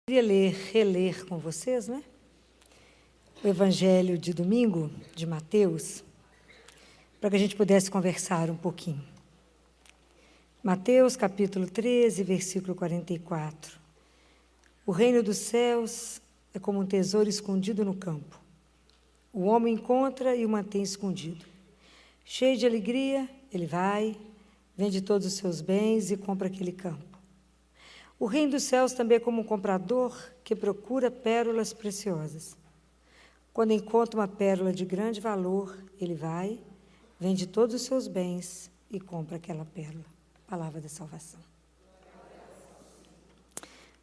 Queria reler com vocês, né? O Evangelho de domingo, de Mateus, para que a gente pudesse conversar um pouquinho. Mateus, capítulo 13, versículo 44. O reino dos céus é como um tesouro escondido no campo. O homem encontra e o mantém escondido. Cheio de alegria, ele vai, vende todos os seus bens e compra aquele campo. O reino dos céus também é como um comprador que procura pérolas preciosas. Quando encontra uma pérola de grande valor, ele vai, vende todos os seus bens e compra aquela pérola. Palavra da salvação.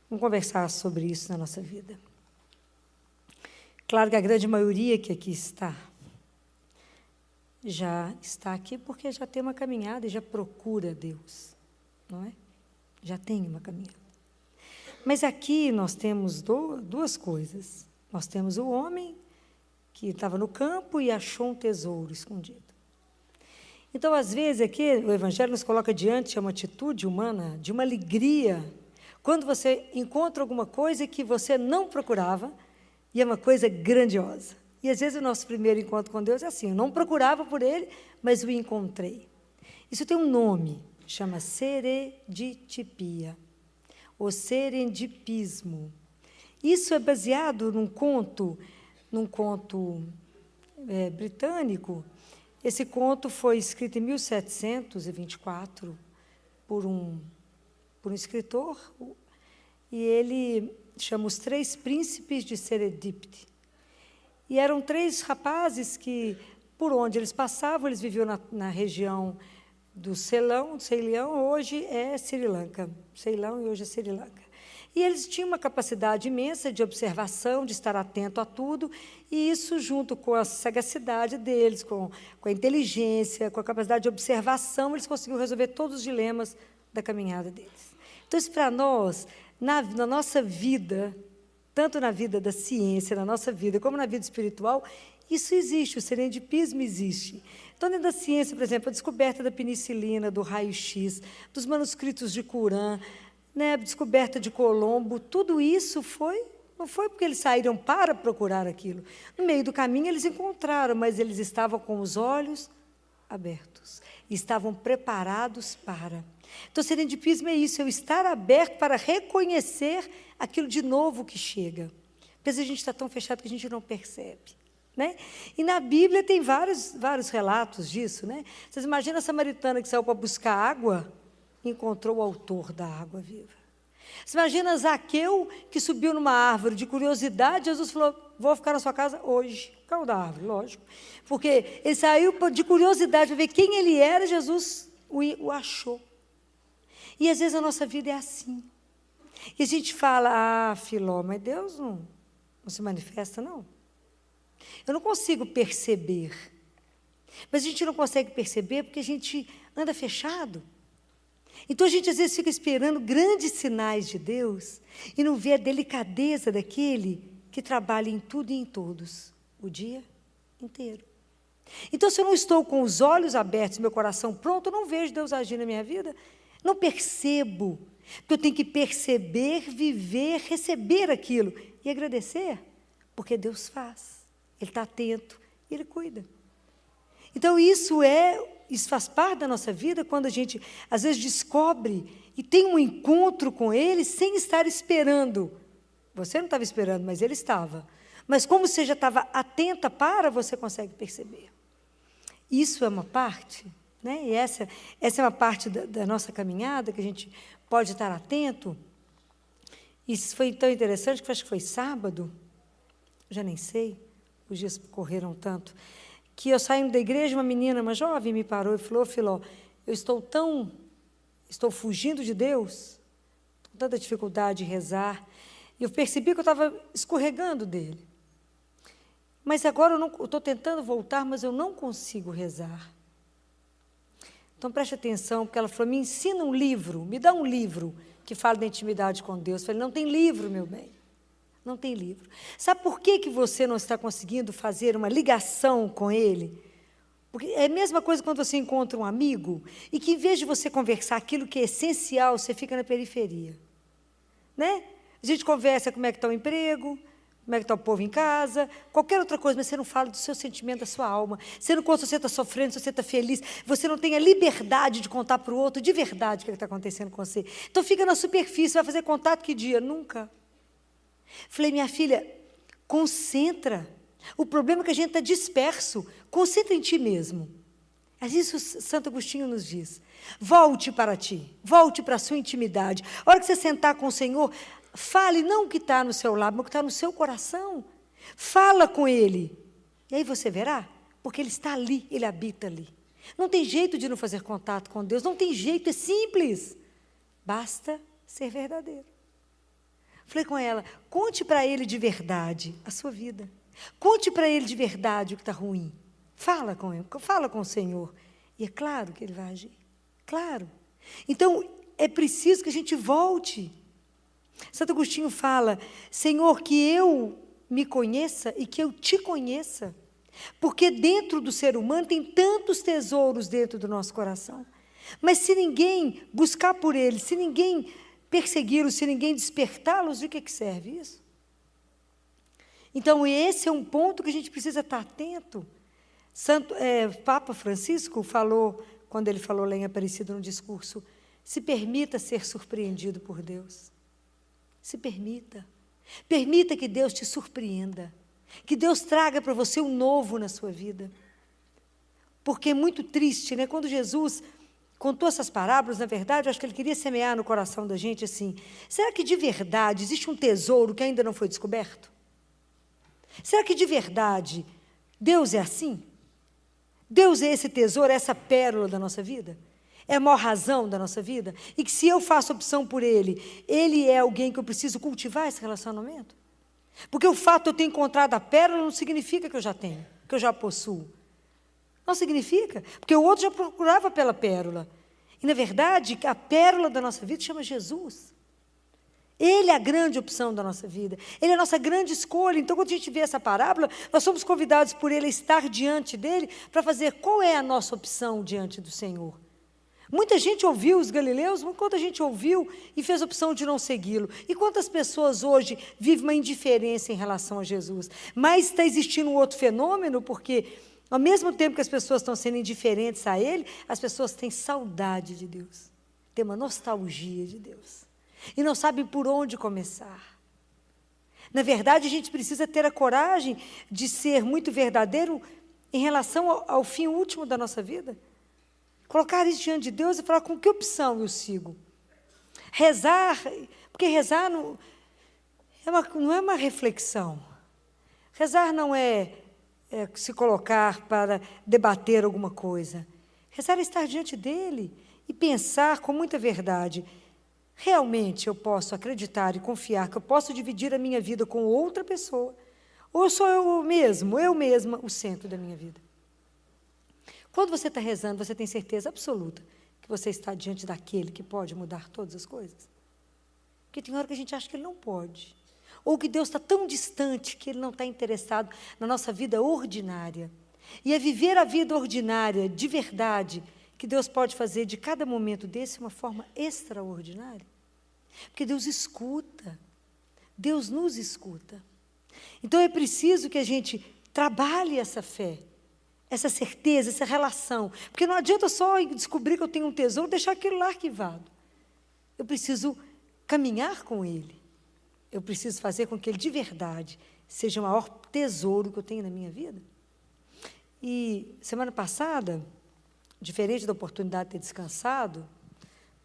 Vamos conversar sobre isso na nossa vida. Claro que a grande maioria que aqui já está aqui porque já tem uma caminhada e já procura Deus, não é? Já tem uma caminhada. Mas aqui nós temos duas coisas. Nós temos o homem que estava no campo e achou um tesouro escondido. Então, às vezes, aqui o Evangelho nos coloca diante de uma atitude humana, de uma alegria, quando você encontra alguma coisa que você não procurava e é uma coisa grandiosa. E, às vezes, o nosso primeiro encontro com Deus é assim, eu não procurava por Ele, mas o encontrei. Isso tem um nome, chama serendipia, ou serendipismo. Isso é baseado num conto britânico. Esse conto foi escrito em 1724 por um escritor, e ele chama Os Três Príncipes de Serendipity. E eram três rapazes que, por onde eles passavam, eles viviam na região do Ceilão, hoje é Sri Lanka. Ceilão e hoje é Sri Lanka. E eles tinham uma capacidade imensa de observação, de estar atento a tudo, e isso, junto com a sagacidade deles, com a inteligência, com a capacidade de observação, eles conseguiram resolver todos os dilemas da caminhada deles. Então, isso para nós, na nossa vida, tanto na vida da ciência, na nossa vida, como na vida espiritual, isso existe, o serendipismo existe. Então, dentro da ciência, por exemplo, a descoberta da penicilina, do raio-x, dos manuscritos de Corã, né, a descoberta de Colombo, tudo isso não foi porque eles saíram para procurar aquilo. No meio do caminho, eles encontraram, mas eles estavam com os olhos abertos, estavam preparados para. Então, o serendipismo é isso, é o estar aberto para reconhecer aquilo de novo que chega. Às vezes a gente está tão fechado que a gente não percebe. Né? E na Bíblia tem vários relatos disso. Né? Vocês imaginam a samaritana que saiu para buscar água e encontrou o autor da água viva. Você imagina Zaqueu que subiu numa árvore de curiosidade, Jesus falou, vou ficar na sua casa hoje. Caiu da árvore, lógico. Porque ele saiu de curiosidade para ver quem ele era, Jesus o achou. E às vezes a nossa vida é assim. E a gente fala, Filó, mas Deus não se manifesta, não. Eu não consigo perceber. Mas a gente não consegue perceber porque a gente anda fechado. Então, a gente, às vezes, fica esperando grandes sinais de Deus e não vê a delicadeza daquele que trabalha em tudo e em todos, o dia inteiro. Então, se eu não estou com os olhos abertos, meu coração pronto, eu não vejo Deus agir na minha vida, não percebo. Porque eu tenho que perceber, viver, receber aquilo e agradecer, porque Deus faz. Ele está atento, Ele cuida. Então, isso faz parte da nossa vida, quando a gente, às vezes, descobre e tem um encontro com Ele sem estar esperando. Você não estava esperando, mas Ele estava. Mas como você já estava atenta para, você consegue perceber. Isso é uma parte, né? E essa é uma parte da nossa caminhada, que a gente pode estar atento. Isso foi tão interessante, que acho que foi sábado, já nem sei, os dias correram tanto, que eu saindo da igreja, uma jovem, me parou e falou, Filó, eu estou fugindo de Deus, com tanta dificuldade de rezar, e eu percebi que eu estava escorregando dele. Mas agora eu estou tentando voltar, mas eu não consigo rezar. Então, preste atenção, porque ela falou, me ensina um livro, me dá um livro que fala da intimidade com Deus. Eu falei, não tem livro, meu bem. Não tem livro. Sabe por que você não está conseguindo fazer uma ligação com Ele? Porque é a mesma coisa quando você encontra um amigo e que, em vez de você conversar aquilo que é essencial, você fica na periferia. Né? A gente conversa como é que está o emprego, como é que está o povo em casa, qualquer outra coisa, mas você não fala do seu sentimento, da sua alma. Você não conta se você está sofrendo, se você está feliz. Você não tem a liberdade de contar para o outro de verdade o que está acontecendo com você. Então fica na superfície, vai fazer contato que dia? Nunca. Falei, minha filha, concentra. O problema é que a gente está disperso. Concentra em ti mesmo. É isso que Santo Agostinho nos diz. Volte para ti, volte para a sua intimidade. A hora que você sentar com o Senhor, fale não o que está no seu lábio, mas o que está no seu coração. Fala com Ele. E aí você verá, porque Ele está ali, Ele habita ali. Não tem jeito de não fazer contato com Deus, não tem jeito, é simples. Basta ser verdadeiro. Falei com ela, conte para Ele de verdade a sua vida. Conte para Ele de verdade o que está ruim. Fala com Ele, fala com o Senhor. E é claro que Ele vai agir. Claro. Então, é preciso que a gente volte. Santo Agostinho fala, Senhor, que eu me conheça e que eu te conheça. Porque dentro do ser humano tem tantos tesouros dentro do nosso coração. Mas se ninguém buscar por eles, se ninguém persegui-los, se ninguém despertá-los, de que serve isso? Então, esse é um ponto que a gente precisa estar atento. Papa Francisco falou, quando ele falou lá em Aparecida no discurso, se permita ser surpreendido por Deus. Se permita. Permita que Deus te surpreenda. Que Deus traga para você um novo na sua vida. Porque é muito triste, né? Quando Jesus contou essas parábolas, na verdade, eu acho que ele queria semear no coração da gente assim, será que de verdade existe um tesouro que ainda não foi descoberto? Será que de verdade Deus é assim? Deus é esse tesouro, é essa pérola da nossa vida? É a maior razão da nossa vida? E que se eu faço opção por Ele, Ele é alguém que eu preciso cultivar esse relacionamento? Porque o fato de eu ter encontrado a pérola não significa que eu já tenho, que eu já possuo. Não significa, porque o outro já procurava pela pérola. E, na verdade, a pérola da nossa vida chama Jesus. Ele é a grande opção da nossa vida. Ele é a nossa grande escolha. Então, quando a gente vê essa parábola, nós somos convidados por Ele a estar diante dEle para fazer qual é a nossa opção diante do Senhor. Muita gente ouviu os galileus, mas quanta gente ouviu e fez a opção de não segui-lo. E quantas pessoas hoje vivem uma indiferença em relação a Jesus? Mas está existindo um outro fenômeno, porque ao mesmo tempo que as pessoas estão sendo indiferentes a Ele, as pessoas têm saudade de Deus, têm uma nostalgia de Deus, e não sabem por onde começar. Na verdade, a gente precisa ter a coragem de ser muito verdadeiro em relação ao fim último da nossa vida. Colocar isso diante de Deus e falar com que opção eu sigo. Rezar, porque rezar não é uma reflexão. Rezar não é se colocar para debater alguma coisa. Rezar é estar diante dEle e pensar com muita verdade. Realmente eu posso acreditar e confiar que eu posso dividir a minha vida com outra pessoa? Ou sou eu mesma, o centro da minha vida? Quando você está rezando, você tem certeza absoluta que você está diante daquele que pode mudar todas as coisas? Porque tem hora que a gente acha que Ele não pode. Ou que Deus está tão distante que Ele não está interessado na nossa vida ordinária. E é viver a vida ordinária de verdade que Deus pode fazer de cada momento desse uma forma extraordinária. Porque Deus escuta. Deus nos escuta. Então é preciso que a gente trabalhe essa fé, essa certeza, essa relação. Porque não adianta só descobrir que eu tenho um tesouro e deixar aquilo lá arquivado. Eu preciso caminhar com Ele. Eu preciso fazer com que Ele, de verdade, seja o maior tesouro que eu tenho na minha vida. E, semana passada, diferente da oportunidade de ter descansado,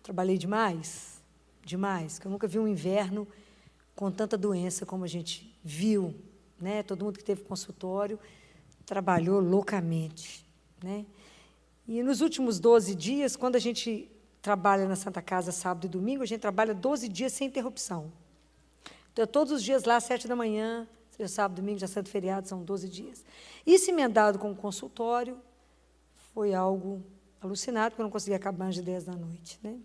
trabalhei demais, porque eu nunca vi um inverno com tanta doença como a gente viu, né? Todo mundo que teve consultório trabalhou loucamente, né? E nos últimos 12 dias, quando a gente trabalha na Santa Casa sábado e domingo, a gente trabalha 12 dias sem interrupção. Então, todos os dias lá, às 7 da manhã, seja sábado, domingo, já sendo feriado, são 12 dias. Isso emendado com o consultório foi algo alucinado, porque eu não conseguia acabar antes de 10 da noite, né?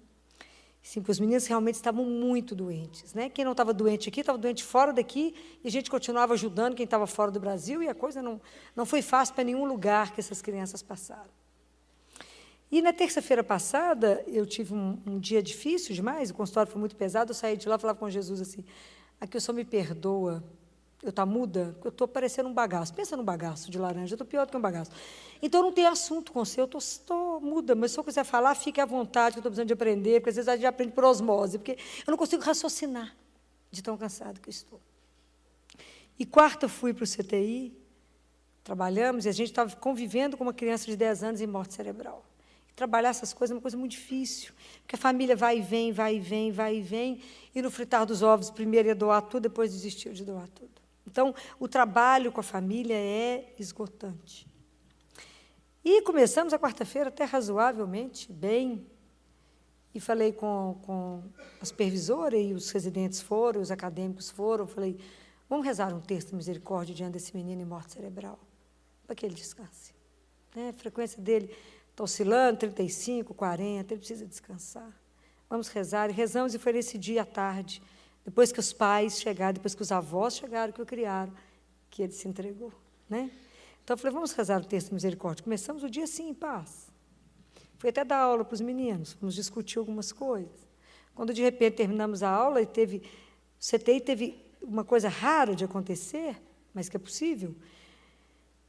Sim, porque os meninos realmente estavam muito doentes, né? Quem não estava doente aqui, estava doente fora daqui, e a gente continuava ajudando quem estava fora do Brasil, e a coisa não foi fácil para nenhum lugar que essas crianças passaram. E na terça-feira passada, eu tive um dia difícil demais, o consultório foi muito pesado, eu saí de lá e falava com Jesus assim, aqui o senhor me perdoa, eu estou muda, porque eu estou parecendo um bagaço. Pensa num bagaço de laranja, eu estou pior do que um bagaço. Então, eu não tenho assunto com você, eu estou muda, mas se eu quiser falar, fique à vontade, que eu estou precisando de aprender, porque às vezes a gente aprende por osmose, porque eu não consigo raciocinar de tão cansado que eu estou. E quarta, eu fui para o CTI, trabalhamos, e a gente estava convivendo com uma criança de 10 anos em morte cerebral. E trabalhar essas coisas é uma coisa muito difícil, porque a família vai e vem, vai e vem, vai e vem, e no fritar dos ovos, primeiro ia doar tudo, depois desistiu de doar tudo. Então, o trabalho com a família é esgotante. E começamos a quarta-feira até razoavelmente bem, e falei com a supervisora, e os residentes foram, os acadêmicos foram, falei, vamos rezar um texto de misericórdia diante desse menino em morte cerebral, para que ele descanse. Né? A frequência dele está oscilando, 35, 40, ele precisa descansar. Vamos rezar, e rezamos, e foi nesse dia à tarde, depois que os pais chegaram, depois que os avós chegaram, que o criaram, que ele se entregou. Né? Então, eu falei, vamos rezar o texto de misericórdia. Começamos o dia assim, em paz. Fui até dar aula para os meninos, fomos discutir algumas coisas. Quando, de repente, terminamos a aula, o CTI teve uma coisa rara de acontecer, mas que é possível.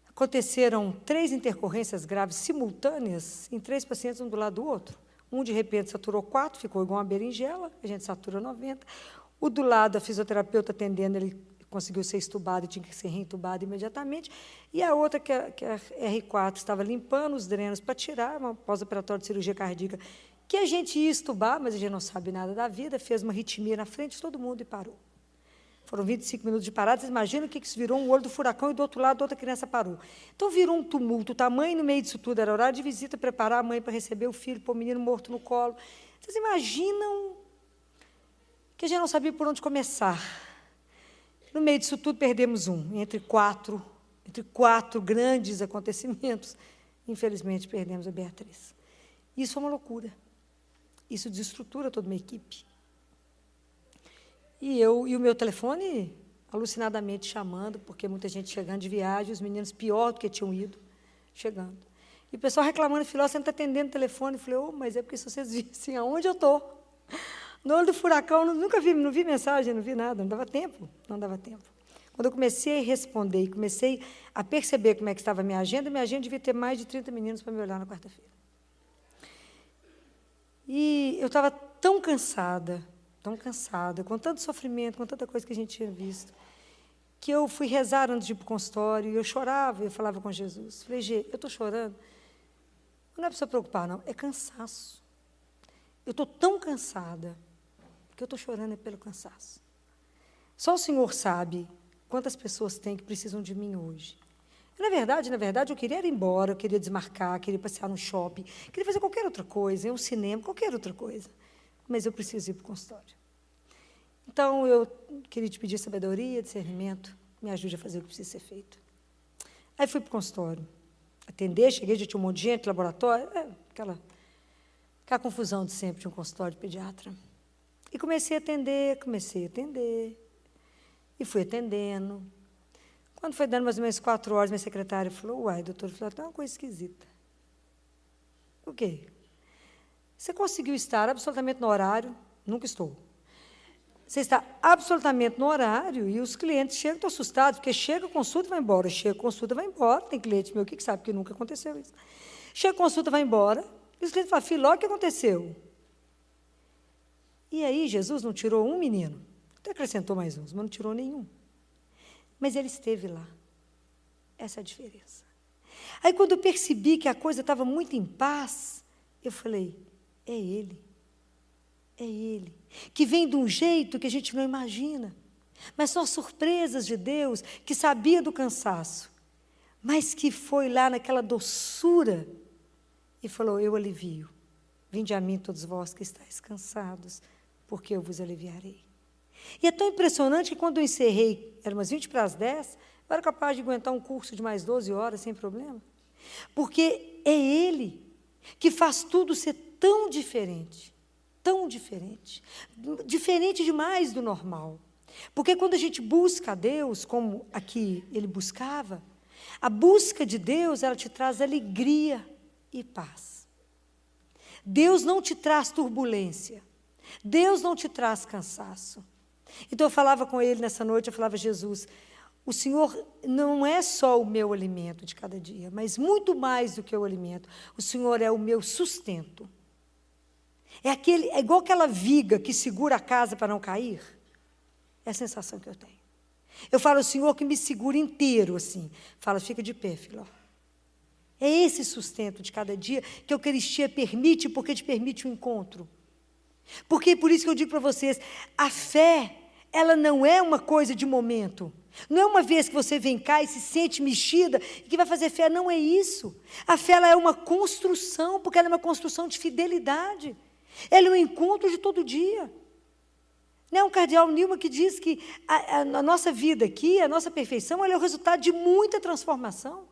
Aconteceram 3 intercorrências graves simultâneas em 3 pacientes, um do lado do outro. Um, de repente, saturou 4, ficou igual uma berinjela, a gente satura 90. O do lado, a fisioterapeuta atendendo, ele conseguiu ser estubado e tinha que ser reentubado imediatamente. E a outra, que a R4, estava limpando os drenos para tirar, uma pós-operatória de cirurgia cardíaca, que a gente ia estubar, mas a gente não sabe nada da vida, fez uma arritmia na frente de todo mundo e parou. Foram 25 minutos de parada, vocês imaginam o que isso virou? Um olho do furacão, e do outro lado, outra criança parou. Então, virou um tumulto. O tamanho, no meio disso tudo, era horário de visita, preparar a mãe para receber o filho, pôr o menino morto no colo. Vocês imaginam que a gente não sabia por onde começar. No meio disso tudo, perdemos um, entre quatro grandes acontecimentos. Infelizmente, perdemos a Beatriz. Isso é uma loucura. Isso desestrutura toda uma equipe. E o meu telefone, alucinadamente chamando, porque muita gente chegando de viagem, os meninos pior do que tinham ido, chegando. E o pessoal reclamando, filho, você não está atendendo o telefone. Eu falei, mas é porque se vocês vissem aonde eu estou. No olho do furacão, nunca vi, não vi mensagem, não vi nada, não dava tempo. Quando eu comecei a responder e comecei a perceber como é que estava a minha agenda devia ter mais de 30 meninos para me olhar na quarta-feira. E eu estava tão cansada, com tanto sofrimento, com tanta coisa que a gente tinha visto, que eu fui rezar antes de ir para o consultório, e eu chorava, eu falava com Jesus. Falei, Gê, eu estou chorando. Não é para se preocupar, não, é cansaço. Eu estou tão cansada, que eu estou chorando é pelo cansaço. Só o Senhor sabe quantas pessoas tem que precisam de mim hoje. Na verdade, eu queria ir embora, eu queria desmarcar, queria passear no shopping, queria fazer qualquer outra coisa, ir ao cinema, qualquer outra coisa. Mas eu preciso ir para o consultório. Então, eu queria te pedir sabedoria, discernimento, me ajude a fazer o que precisa ser feito. Aí fui para o consultório, atender, cheguei, já tinha um monte de gente, laboratório, aquela confusão de sempre de um consultório de pediatra. E comecei a atender, e fui atendendo. Quando foi dando mais ou menos 4 horas, minha secretária falou, uai, doutor, tem uma coisa esquisita. O quê? Você conseguiu estar absolutamente no horário? Nunca estou. Você está absolutamente no horário e os clientes chegam, estão assustados, porque chega, consulta, vai embora. Chega, consulta, vai embora. Tem cliente meu que sabe que nunca aconteceu isso. Chega, consulta, vai embora. E os clientes falam, filho, olha o que aconteceu. E aí, Jesus não tirou um menino. Até acrescentou mais uns, mas não tirou nenhum. Mas ele esteve lá. Essa é a diferença. Aí, quando eu percebi que a coisa estava muito em paz, eu falei, é ele, que vem de um jeito que a gente não imagina, mas são surpresas de Deus, que sabia do cansaço, mas que foi lá naquela doçura e falou, eu alivio, vinde a mim todos vós que estáis cansados, porque eu vos aliviarei. E é tão impressionante que quando eu encerrei, eram umas 20 para as 10, eu era capaz de aguentar um curso de mais 12 horas sem problema, porque é ele que faz tudo ser tão diferente demais do normal. Porque quando a gente busca a Deus, como aqui ele buscava, a busca de Deus, ela te traz alegria e paz. Deus não te traz turbulência. Deus não te traz cansaço. Então eu falava com ele nessa noite, eu falava, Jesus, o Senhor não é só o meu alimento de cada dia, mas muito mais do que o alimento. O Senhor é o meu sustento. É igual aquela viga que segura a casa para não cair. É a sensação que eu tenho. Eu falo, o Senhor que me segura inteiro, assim. Fala, fica de pé, filho. É esse sustento de cada dia que a Eucaristia permite, porque te permite o encontro. Porque, por isso que eu digo para vocês, a fé, ela não é uma coisa de momento. Não é uma vez que você vem cá e se sente mexida e que vai fazer fé, não é isso. A fé, ela é uma construção, porque ela é uma construção de fidelidade. Ela é um encontro de todo dia. Não é um cardeal Newman que diz que a nossa vida aqui, a nossa perfeição, ela é o resultado de muita transformação.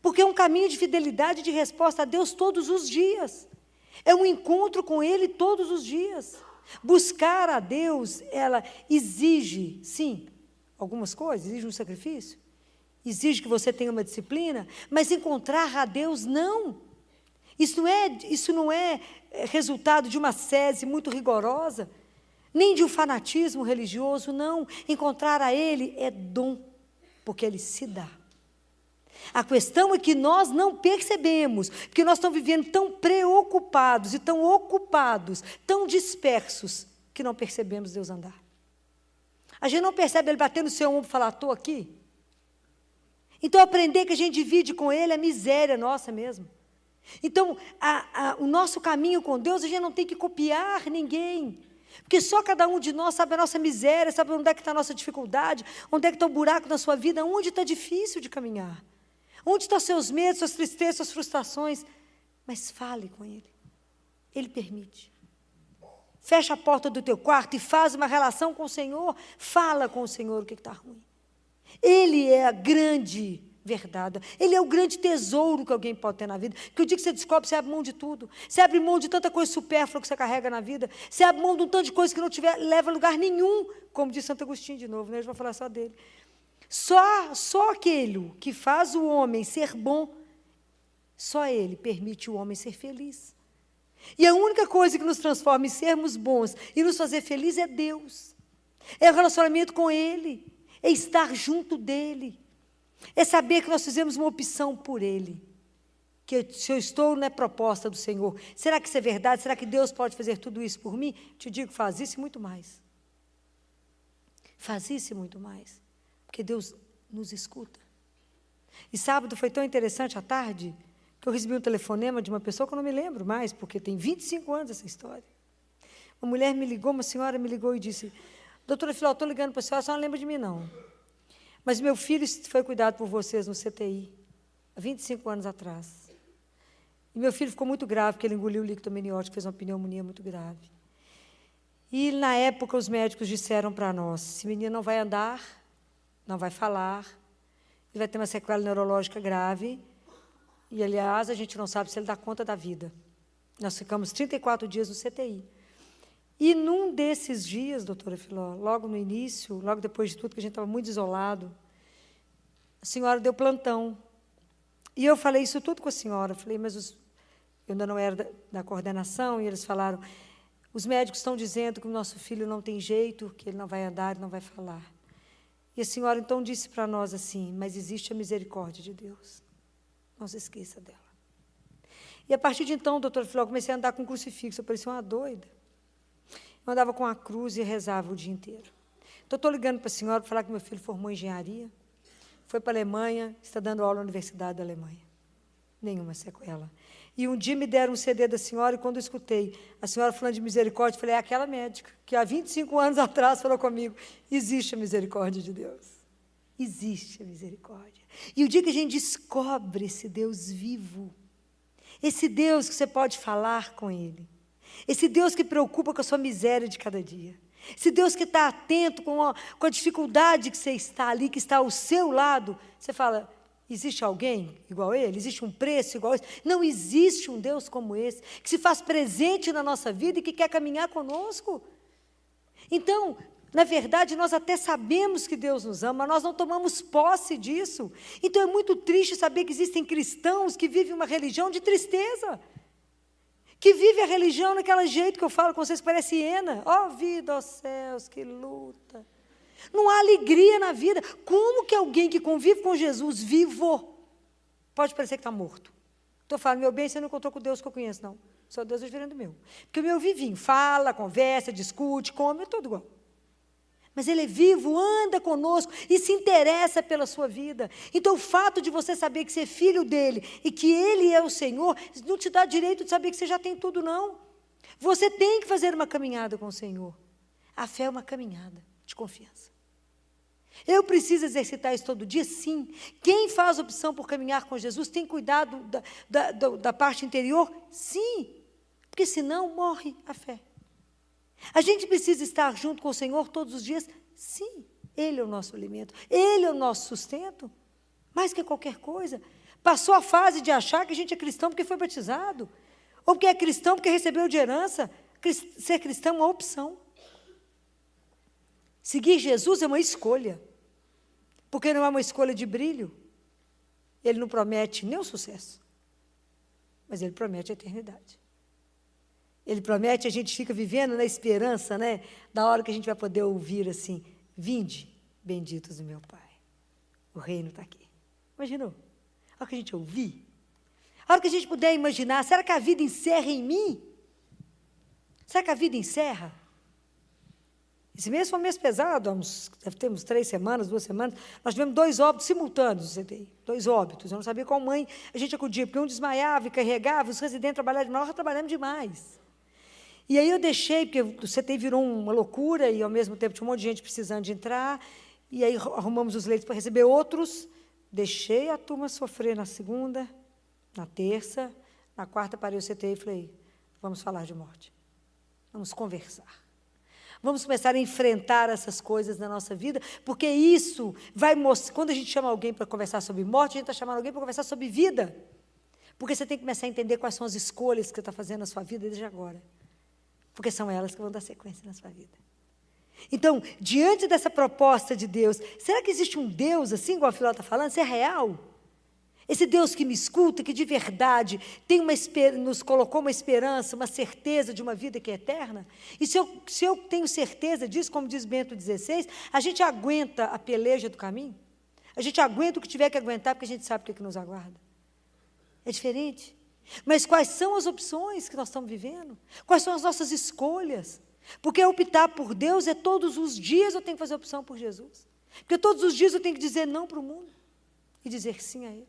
Porque é um caminho de fidelidade, de resposta a Deus todos os dias. É um encontro com Ele todos os dias. Buscar a Deus, ela exige, sim, algumas coisas, exige um sacrifício, exige que você tenha uma disciplina, mas encontrar a Deus, não. Isso não é resultado de uma ascese muito rigorosa, nem de um fanatismo religioso, não. Encontrar a Ele é dom, porque Ele se dá. A questão é que nós não percebemos, porque nós estamos vivendo tão preocupados e tão ocupados, tão dispersos, que não percebemos Deus andar. A gente não percebe Ele bater no seu ombro e falar, estou aqui. Então, aprender que a gente divide com Ele a miséria nossa mesmo. Então, o nosso caminho com Deus, a gente não tem que copiar ninguém. Porque só cada um de nós sabe a nossa miséria, sabe onde é que está a nossa dificuldade, onde é que está o buraco na sua vida, onde está difícil de caminhar. Onde estão seus medos, suas tristezas, suas frustrações? Mas fale com Ele. Ele permite. Fecha a porta do teu quarto e faz uma relação com o Senhor. Fala com o Senhor o que está ruim. Ele é a grande verdade. Ele é o grande tesouro que alguém pode ter na vida. Que o dia que você descobre, você abre mão de tudo. Você abre mão de tanta coisa supérflua que você carrega na vida. Você abre mão de um tanto de coisa que não leva a lugar nenhum. Como diz Santo Agostinho de novo, né? A gente vai falar só dele. Só aquele que faz o homem ser bom, só ele permite o homem ser feliz. E a única coisa que nos transforma em sermos bons e nos fazer felizes é Deus. É o relacionamento com Ele. É estar junto dEle. É saber que nós fizemos uma opção por Ele. Que se eu estou na proposta do Senhor, será que isso é verdade? Será que Deus pode fazer tudo isso por mim? Te digo, faz isso e muito mais. Faz isso e muito mais. Porque Deus nos escuta. E sábado foi tão interessante à tarde, que eu recebi um telefonema de uma pessoa que eu não me lembro mais, porque tem 25 anos essa história. Uma mulher me ligou, uma senhora me ligou e disse, doutora Filó, estou ligando para a senhora não lembra de mim, não. Mas meu filho foi cuidado por vocês no CTI, há 25 anos atrás. E meu filho ficou muito grave, porque ele engoliu o líquido amniótico, fez uma pneumonia muito grave. E, na época, os médicos disseram para nós, esse menino não vai andar, não vai falar, ele vai ter uma sequela neurológica grave, e, aliás, a gente não sabe se ele dá conta da vida. Nós ficamos 34 dias no CTI. E, num desses dias, doutora Filó, logo no início, logo depois de tudo, que a gente estava muito isolado, a senhora deu plantão. E eu falei isso tudo com a senhora. Falei, mas eu ainda não era da coordenação, e eles falaram, os médicos estão dizendo que o nosso filho não tem jeito, que ele não vai andar, ele não vai falar. E a senhora, então, disse para nós assim, mas existe a misericórdia de Deus. Não se esqueça dela. E, a partir de então, doutora Filó, eu comecei a andar com um crucifixo, eu parecia uma doida. Eu andava com a cruz e rezava o dia inteiro. Então, estou ligando para a senhora para falar que meu filho formou engenharia, foi para a Alemanha, está dando aula na Universidade da Alemanha. Nenhuma sequela. E um dia me deram um CD da senhora, e quando eu escutei a senhora falando de misericórdia, eu falei, é aquela médica que há 25 anos atrás falou comigo, existe a misericórdia de Deus. Existe a misericórdia. E o dia que a gente descobre esse Deus vivo, esse Deus que você pode falar com Ele, esse Deus que preocupa com a sua miséria de cada dia, esse Deus que está atento com a dificuldade que você está ali, que está ao seu lado, você fala, existe alguém igual a Ele? Existe um preço igual a esse? Não existe um Deus como esse, que se faz presente na nossa vida e que quer caminhar conosco. Então, na verdade, nós até sabemos que Deus nos ama, nós não tomamos posse disso. Então, é muito triste saber que existem cristãos que vivem uma religião de tristeza, que vive a religião naquele jeito que eu falo com vocês, que parece hiena. Ó vida, ó céus, que luta. Não há alegria na vida. Como que alguém que convive com Jesus vivo pode parecer que está morto? Estou falando, meu bem, você não encontrou com o Deus que eu conheço, não. Só Deus é diferente do meu. Porque o meu vivinho fala, conversa, discute, come, é tudo igual. Mas ele é vivo, anda conosco e se interessa pela sua vida. Então, o fato de você saber que você é filho dele e que ele é o Senhor, não te dá direito de saber que você já tem tudo, não. Você tem que fazer uma caminhada com o Senhor. A fé é uma caminhada de confiança. Eu preciso exercitar isso todo dia? Sim. Quem faz opção por caminhar com Jesus tem cuidado da parte interior? Sim. Porque senão morre a fé. A gente precisa estar junto com o Senhor todos os dias? Sim. Ele é o nosso alimento. Ele é o nosso sustento. Mais que qualquer coisa. Passou a fase de achar que a gente é cristão porque foi batizado. Ou porque é cristão porque recebeu de herança. Ser cristão é uma opção. Seguir Jesus é uma escolha. Porque não é uma escolha de brilho. Ele não promete nem o sucesso. Mas ele promete a eternidade. Ele promete, a gente fica vivendo na esperança, né? Da hora que a gente vai poder ouvir assim, vinde, benditos do meu Pai. O reino está aqui. Imaginou? A hora que a gente ouvir, a hora que a gente puder imaginar, será que a vida encerra em mim? Será que a vida encerra? Esse mês foi um mês pesado, deve ter uns 3 semanas, 2 semanas, nós tivemos 2 óbitos simultâneos no CTI, 2 óbitos, eu não sabia qual mãe a gente acudia, porque um desmaiava e carregava, os residentes trabalhavam demais, nós trabalhamos demais. E aí eu deixei, porque o CTI virou uma loucura, e ao mesmo tempo tinha um monte de gente precisando de entrar, e aí arrumamos os leitos para receber outros, deixei a turma sofrer na segunda, na terça, na quarta parei o CTI e falei, vamos falar de morte, vamos conversar. Vamos começar a enfrentar essas coisas na nossa vida, porque isso vai mostrar, quando a gente chama alguém para conversar sobre morte, a gente está chamando alguém para conversar sobre vida, porque você tem que começar a entender quais são as escolhas que você está fazendo na sua vida desde agora. Porque são elas que vão dar sequência na sua vida. Então, diante dessa proposta de Deus, será que existe um Deus, assim, igual a Filó está falando, isso é real? Esse Deus que me escuta, que de verdade nos colocou uma esperança, uma certeza de uma vida que é eterna? E se eu tenho certeza disso, como diz Bento XVI, a gente aguenta a peleja do caminho? A gente aguenta o que tiver que aguentar, porque a gente sabe o que nos aguarda. É diferente. Mas quais são as opções que nós estamos vivendo? Quais são as nossas escolhas? Porque optar por Deus é todos os dias eu tenho que fazer opção por Jesus. Porque todos os dias eu tenho que dizer não para o mundo e dizer sim a Ele.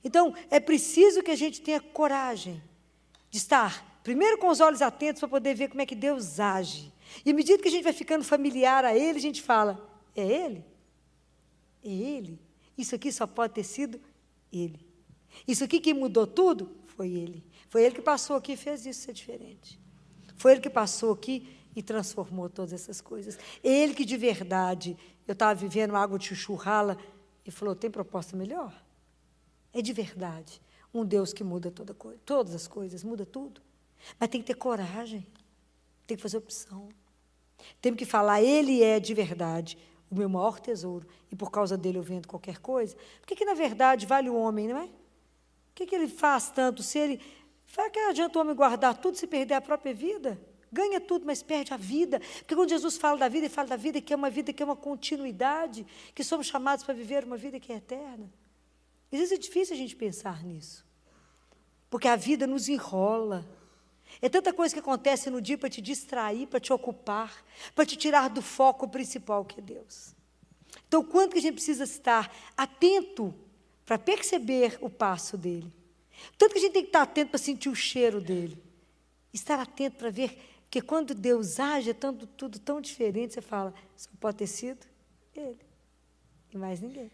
Então, é preciso que a gente tenha coragem de estar, primeiro com os olhos atentos para poder ver como é que Deus age. E à medida que a gente vai ficando familiar a Ele, a gente fala, é Ele? É Ele? Isso aqui só pode ter sido Ele. Isso aqui que mudou tudo, foi Ele. Foi Ele que passou aqui e fez isso ser diferente. Foi Ele que passou aqui e transformou todas essas coisas. Ele que de verdade, eu estava vivendo água de chuchu rala, e falou, tem proposta melhor? É de verdade um Deus que muda todas as coisas, muda tudo. Mas tem que ter coragem, tem que fazer opção. Temos que falar, Ele é de verdade o meu maior tesouro, e por causa dele eu vendo qualquer coisa. Por que na verdade vale o homem, não é? O que ele faz tanto? Se ele... Vai que adianta o homem guardar tudo se perder a própria vida? Ganha tudo, mas perde a vida. Porque quando Jesus fala da vida, ele fala da vida que é uma continuidade, que somos chamados para viver uma vida que é eterna. Às vezes é difícil a gente pensar nisso, porque a vida nos enrola. É tanta coisa que acontece no dia para te distrair, para te ocupar, para te tirar do foco principal que é Deus. Então, quanto que a gente precisa estar atento para perceber o passo dele. Tanto que a gente tem que estar atento para sentir o cheiro dele. Estar atento para ver que quando Deus age, é tudo tão diferente, você fala, só pode ter sido ele e mais ninguém.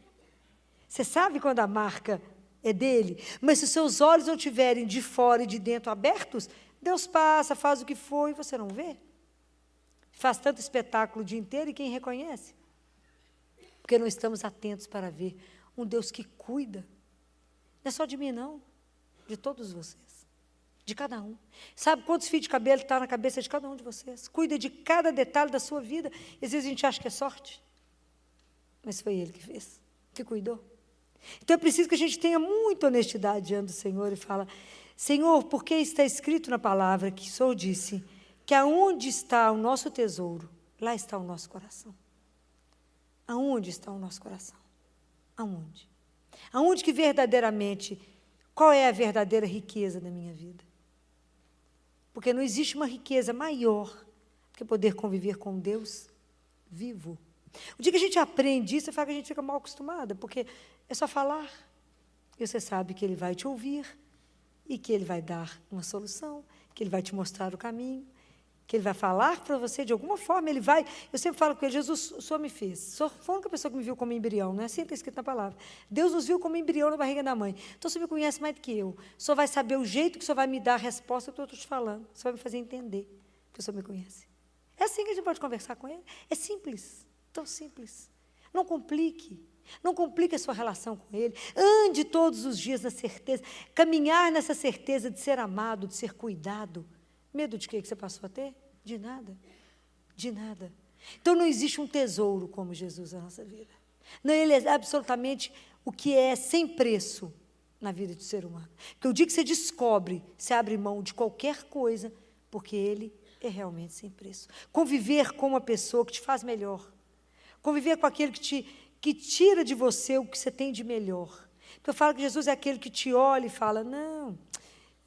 Você sabe quando a marca é dele, mas se os seus olhos não estiverem de fora e de dentro abertos, Deus passa, faz o que for e você não vê. Faz tanto espetáculo o dia inteiro e quem reconhece? Porque não estamos atentos para ver um Deus que cuida. Não é só de mim, não. De todos vocês. De cada um. Sabe quantos fios de cabelo está na cabeça de cada um de vocês? Cuida de cada detalhe da sua vida. E às vezes a gente acha que é sorte. Mas foi Ele que fez, que cuidou. Então é preciso que a gente tenha muita honestidade diante do Senhor e fala, Senhor, porque está escrito na palavra que o Senhor disse que aonde está o nosso tesouro, lá está o nosso coração. Aonde está o nosso coração? Aonde? Aonde que verdadeiramente, qual é a verdadeira riqueza da minha vida? Porque não existe uma riqueza maior do que poder conviver com Deus vivo. O dia que a gente aprende isso, a gente fica mal acostumada, porque é só falar. E você sabe que Ele vai te ouvir, e que Ele vai dar uma solução, que Ele vai te mostrar o caminho, que Ele vai falar para você de alguma forma, Ele vai... Eu sempre falo com Ele, Jesus, o Senhor me fez. O Senhor foi a única pessoa que me viu como embrião, não é assim que está escrito na palavra. Deus nos viu como embrião na barriga da mãe. Então, o Senhor me conhece mais do que eu. O Senhor vai saber o jeito que o Senhor vai me dar a resposta que eu estou te falando. O Senhor vai me fazer entender que o Senhor me conhece. É assim que a gente pode conversar com Ele. É simples, tão simples. Não complique. Não complique a sua relação com Ele. Ande todos os dias na certeza, caminhar nessa certeza de ser amado, de ser cuidado. Medo de quê que você passou a ter? De nada. De nada. Então não existe um tesouro como Jesus na nossa vida. Não, Ele é absolutamente o que é sem preço na vida do ser humano. Porque o dia que você descobre, você abre mão de qualquer coisa, porque Ele é realmente sem preço. Conviver com uma pessoa que te faz melhor. Conviver com aquele que tira de você o que você tem de melhor. Então eu falo que Jesus é aquele que te olha e fala, não,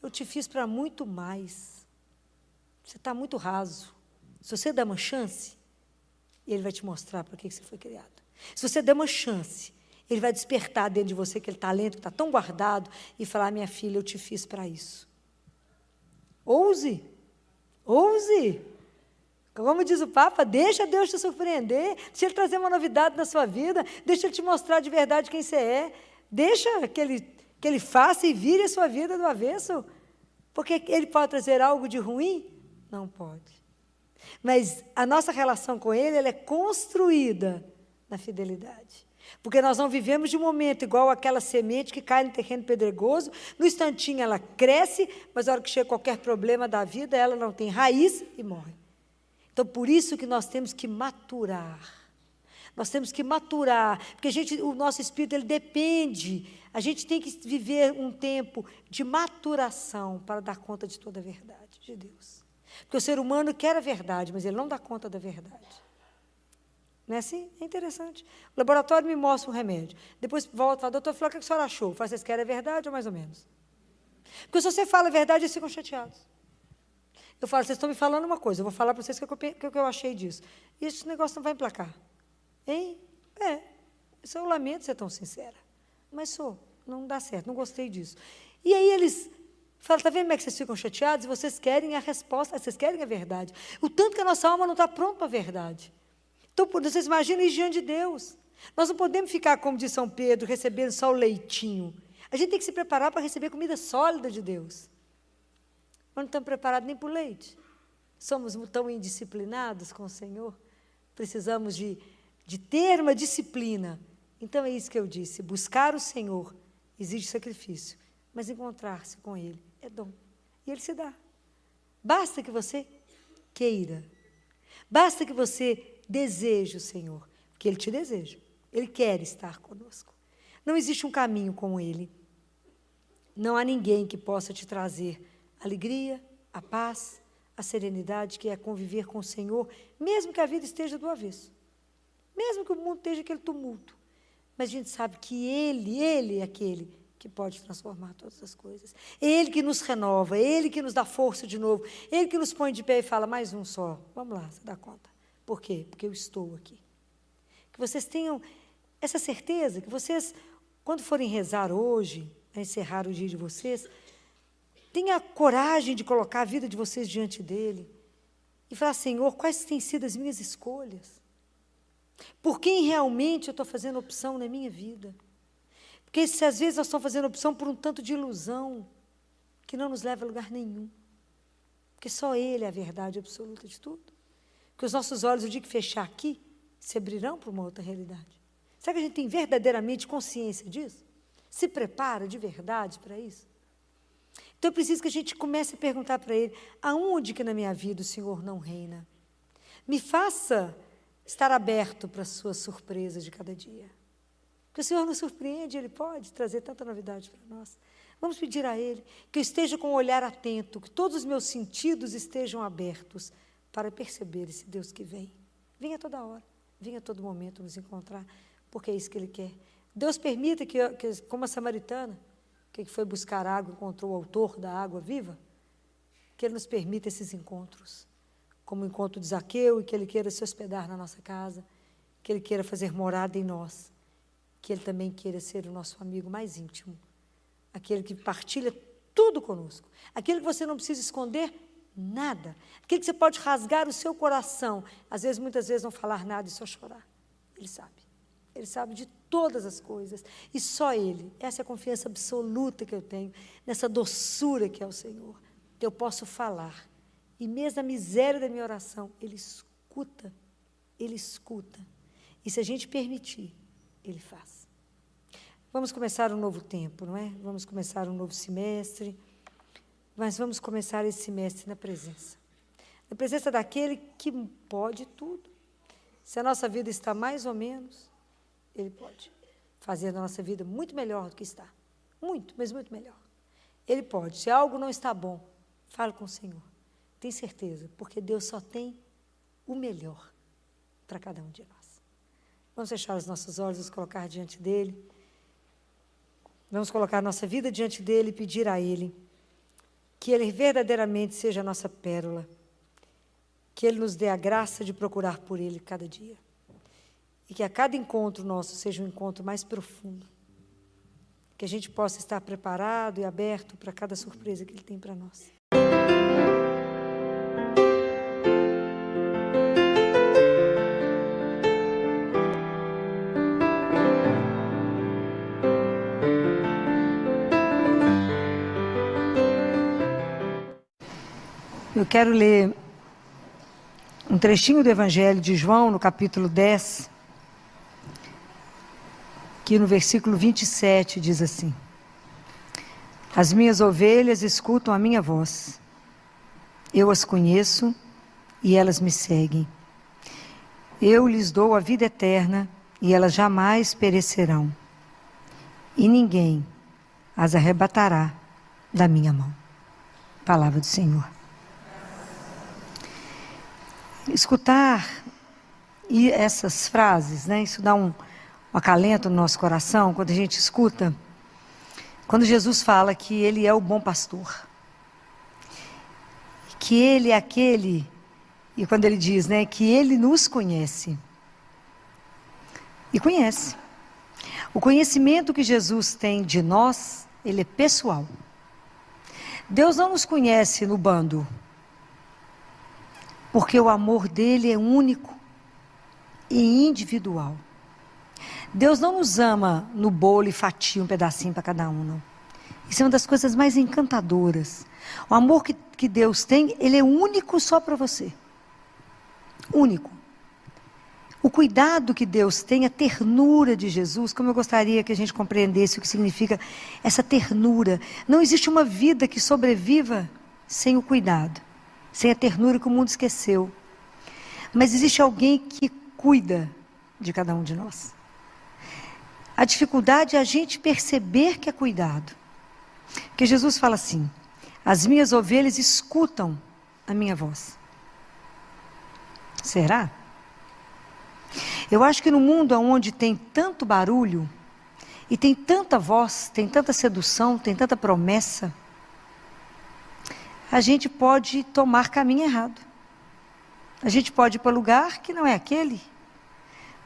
eu te fiz para muito mais. Você está muito raso. Se você der uma chance, Ele vai te mostrar para que você foi criado. Se você der uma chance, Ele vai despertar dentro de você aquele talento que está tão guardado e falar, minha filha, eu te fiz para isso. Ouse. Ouse. Como diz o Papa, deixa Deus te surpreender, deixa Ele trazer uma novidade na sua vida, deixa Ele te mostrar de verdade quem você é, deixa que Ele faça e vire a sua vida do avesso, porque Ele pode trazer algo de ruim? Não pode. Mas a nossa relação com Ele, ela é construída na fidelidade. Porque nós não vivemos de um momento igual aquela semente que cai no terreno pedregoso, no instantinho ela cresce, mas na hora que chega qualquer problema da vida, ela não tem raiz e morre. Então, por isso que nós temos que maturar. Nós temos que maturar, porque o nosso espírito ele depende. A gente tem que viver um tempo de maturação para dar conta de toda a verdade de Deus. Porque o ser humano quer a verdade, mas ele não dá conta da verdade. Não é assim? É interessante. O laboratório me mostra um remédio. Depois volta e fala, doutor, o que a senhora achou? Fala, vocês querem a verdade ou mais ou menos? Porque se você fala a verdade, eles ficam chateados. Eu falo, vocês estão me falando uma coisa, eu vou falar para vocês o que eu achei disso. E esse negócio não vai emplacar. Hein? Eu lamento ser tão sincera. Mas não dá certo, não gostei disso. E aí eles falam, está vendo como é que vocês ficam chateados? E vocês querem a resposta, vocês querem a verdade. O tanto que a nossa alma não está pronta para a verdade. Então, vocês imaginem isso diante de Deus. Nós não podemos ficar, como diz São Pedro, recebendo só o leitinho. A gente tem que se preparar para receber comida sólida de Deus. Mas não estamos preparados nem para o leite. Somos tão indisciplinados com o Senhor. Precisamos de ter uma disciplina. Então, é isso que eu disse. Buscar o Senhor exige sacrifício. Mas encontrar-se com Ele é dom. E Ele se dá. Basta que você queira. Basta que você deseje o Senhor. Porque Ele te deseja. Ele quer estar conosco. Não existe um caminho como Ele. Não há ninguém que possa te trazer a alegria, a paz, a serenidade, que é conviver com o Senhor, mesmo que a vida esteja do avesso. Mesmo que o mundo esteja aquele tumulto. Mas a gente sabe que Ele é aquele que pode transformar todas as coisas. É Ele que nos renova, é Ele que nos dá força de novo, é Ele que nos põe de pé e fala, mais um só. Vamos lá, você dá conta. Por quê? Porque eu estou aqui. Que vocês tenham essa certeza, que vocês, quando forem rezar hoje, a encerrar o dia de vocês, tenha a coragem de colocar a vida de vocês diante dEle e falar, Senhor, quais têm sido as minhas escolhas? Por quem realmente eu estou fazendo opção na minha vida? Porque se às vezes nós estamos fazendo opção por um tanto de ilusão que não nos leva a lugar nenhum. Porque só Ele é a verdade absoluta de tudo. Porque os nossos olhos, o dia que fechar aqui, se abrirão para uma outra realidade. Será que a gente tem verdadeiramente consciência disso? Se prepara de verdade para isso? Então, eu preciso que a gente comece a perguntar para Ele, aonde que na minha vida o Senhor não reina? Me faça estar aberto para as suas surpresas de cada dia. Porque o Senhor nos surpreende, Ele pode trazer tanta novidade para nós. Vamos pedir a Ele que eu esteja com o olhar atento, que todos os meus sentidos estejam abertos para perceber esse Deus que vem. Vem a toda hora, vem a todo momento nos encontrar, porque é isso que Ele quer. Deus permita que como a samaritana, que foi buscar água, encontrou o autor da água viva, que Ele nos permita esses encontros, como o encontro de Zaqueu, e que Ele queira se hospedar na nossa casa, que Ele queira fazer morada em nós, que Ele também queira ser o nosso amigo mais íntimo, aquele que partilha tudo conosco, aquele que você não precisa esconder nada, aquele que você pode rasgar o seu coração, às vezes, muitas vezes, não falar nada e só chorar. Ele sabe de todas as coisas, e só Ele, essa é a confiança absoluta que eu tenho, nessa doçura que é o Senhor, que eu posso falar, e mesmo na miséria da minha oração, Ele escuta, e se a gente permitir, Ele faz. Vamos começar um novo tempo, não é? Vamos começar um novo semestre, mas vamos começar esse semestre na presença daquele que pode tudo. Se a nossa vida está mais ou menos, Ele pode fazer a nossa vida muito melhor do que está. Muito, mas muito melhor. Ele pode. Se algo não está bom, fale com o Senhor. Tem certeza, porque Deus só tem o melhor para cada um de nós. Vamos fechar os nossos olhos, nos colocar diante dEle. Vamos colocar a nossa vida diante dEle e pedir a Ele que Ele verdadeiramente seja a nossa pérola, que Ele nos dê a graça de procurar por Ele cada dia, e que a cada encontro nosso seja um encontro mais profundo, que a gente possa estar preparado e aberto para cada surpresa que Ele tem para nós. Eu quero ler um trechinho do Evangelho de João, no capítulo 10, que no versículo 27 diz assim: As minhas ovelhas escutam a minha voz, eu as conheço e elas me seguem. Eu lhes dou a vida eterna e elas jamais perecerão, e ninguém as arrebatará da minha mão. Palavra do Senhor. Escutar e essas frases, né, isso dá um acalento no nosso coração, quando a gente escuta, quando Jesus fala que Ele é o bom pastor, que Ele é aquele, e quando Ele diz, né, que Ele nos conhece, e conhece. O conhecimento que Jesus tem de nós, Ele é pessoal. Deus não nos conhece no bando, porque o amor dele é único e individual. Deus não nos ama no bolo e fatia um pedacinho para cada um, não. Isso é uma das coisas mais encantadoras. O amor que Deus tem, ele é único só para você. Único. O cuidado que Deus tem, a ternura de Jesus, como eu gostaria que a gente compreendesse o que significa essa ternura. Não existe uma vida que sobreviva sem o cuidado, sem a ternura que o mundo esqueceu. Mas existe alguém que cuida de cada um de nós. A dificuldade é a gente perceber que é cuidado. Porque Jesus fala assim: as minhas ovelhas escutam a minha voz. Será? Eu acho que no mundo onde tem tanto barulho, e tem tanta voz, tem tanta sedução, tem tanta promessa, a gente pode tomar caminho errado. A gente pode ir para lugar que não é aquele.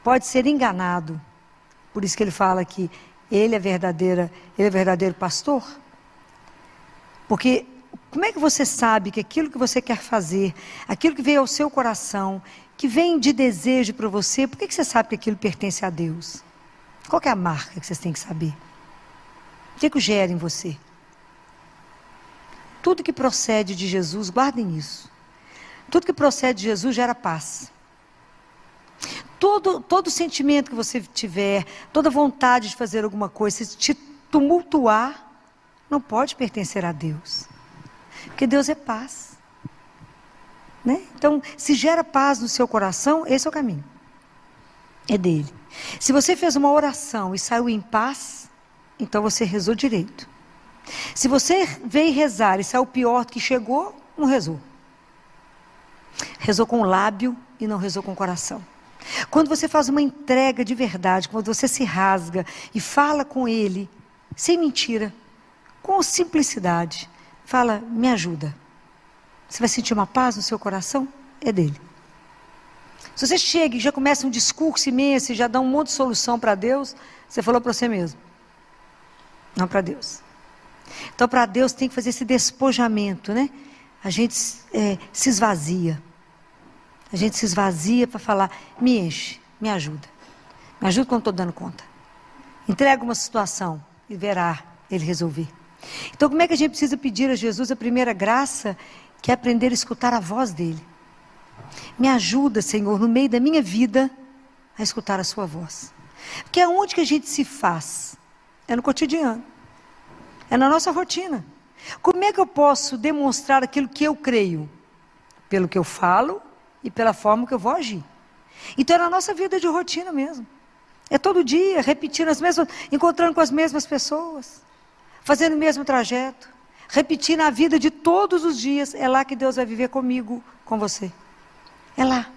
Pode ser enganado. Por isso que ele fala que ele é verdadeiro pastor. Porque como é que você sabe que aquilo que você quer fazer, aquilo que veio ao seu coração, que vem de desejo para você, por que você sabe que aquilo pertence a Deus? Qual que é a marca que vocês têm que saber? O que gera em você? Tudo que procede de Jesus, guardem isso. Tudo que procede de Jesus gera paz. Todo sentimento que você tiver, toda vontade de fazer alguma coisa, se te tumultuar, não pode pertencer a Deus. Porque Deus é paz. Né? Então, se gera paz no seu coração, esse é o caminho. É dele. Se você fez uma oração e saiu em paz, então você rezou direito. Se você veio rezar e saiu pior do que chegou, não rezou. Rezou com o lábio e não rezou com o coração. Quando você faz uma entrega de verdade, quando você se rasga e fala com Ele, sem mentira, com simplicidade, fala, me ajuda. Você vai sentir uma paz no seu coração? É dele. Se você chega e já começa um discurso imenso e já dá um monte de solução para Deus, você falou para você mesmo. Não para Deus. Então, para Deus tem que fazer esse despojamento, né? A gente se esvazia. A gente se esvazia para falar, me enche, me ajuda. Me ajuda quando estou dando conta. Entrega uma situação e verá Ele resolver. Então, como é que a gente precisa pedir a Jesus a primeira graça, que é aprender a escutar a voz dEle? Me ajuda, Senhor, no meio da minha vida, a escutar a sua voz. Porque aonde que a gente se faz? É no cotidiano. É na nossa rotina. Como é que eu posso demonstrar aquilo que eu creio? Pelo que eu falo e pela forma que eu vou agir. Então é na nossa vida de rotina mesmo. É todo dia, repetindo as mesmas, encontrando com as mesmas pessoas, fazendo o mesmo trajeto, repetindo a vida de todos os dias. É lá que Deus vai viver comigo, com você. É lá,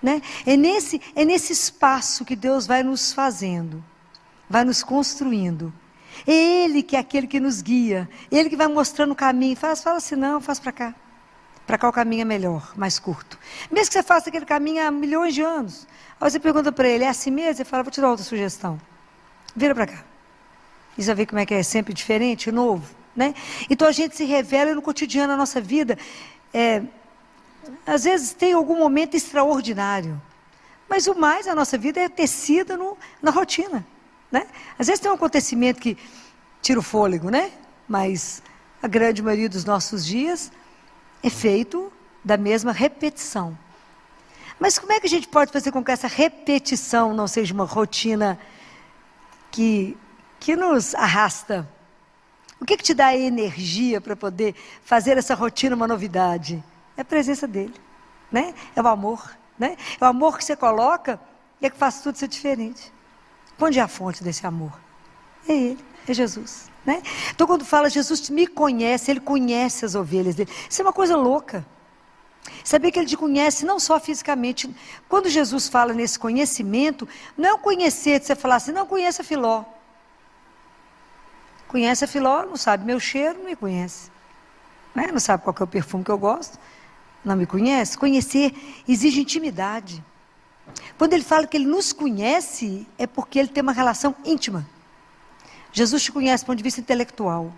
né? É nesse espaço que Deus vai nos fazendo, vai nos construindo. É Ele que é aquele que nos guia, Ele que vai mostrando o caminho. Fala assim, não, faz para cá. Para cá o caminho é melhor, mais curto. Mesmo que você faça aquele caminho há milhões de anos. Aí você pergunta para ele, é assim mesmo? Ele fala, vou te dar outra sugestão. Vira para cá. E você vê como é que é sempre diferente, novo, né? Então a gente se revela no cotidiano da nossa vida. Às vezes tem algum momento extraordinário. Mas o mais da nossa vida é tecida na rotina, né? Às vezes tem um acontecimento que tira o fôlego, né? Mas a grande maioria dos nossos dias é feito da mesma repetição. Mas como é que a gente pode fazer com que essa repetição não seja uma rotina que nos arrasta? O que te dá energia para poder fazer essa rotina uma novidade? É a presença dele, né? É o amor, né? É o amor que você coloca e é que faz tudo ser diferente. Onde é a fonte desse amor? É Ele, é Jesus, né? Então quando fala Jesus me conhece, Ele conhece as ovelhas dele. Isso é uma coisa louca. Saber que Ele te conhece não só fisicamente. Quando Jesus fala nesse conhecimento, não é um conhecer de você falar assim, não conhece a Filó. Conhece a Filó, não sabe meu cheiro, não me conhece, né? Não sabe qual que é o perfume que eu gosto, não me conhece. Conhecer exige intimidade. Quando Ele fala que Ele nos conhece, é porque Ele tem uma relação íntima. Jesus te conhece do ponto de vista intelectual,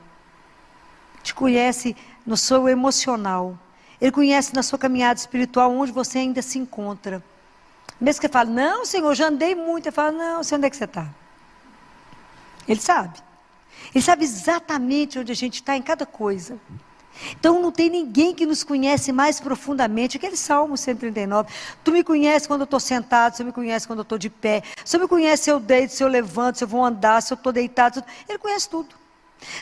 te conhece no seu emocional, Ele conhece na sua caminhada espiritual, onde você ainda se encontra. Mesmo que você fale, não Senhor, já andei muito, Ele fala, não, sei onde é que você está. Ele sabe exatamente onde a gente está em cada coisa. Então não tem ninguém que nos conhece mais profundamente. Aquele Salmo 139, tu me conheces quando eu estou sentado, você me conhece quando eu estou de pé, você me conhece se eu deito, se eu levanto, se eu vou andar, se eu estou deitado, Ele conhece tudo.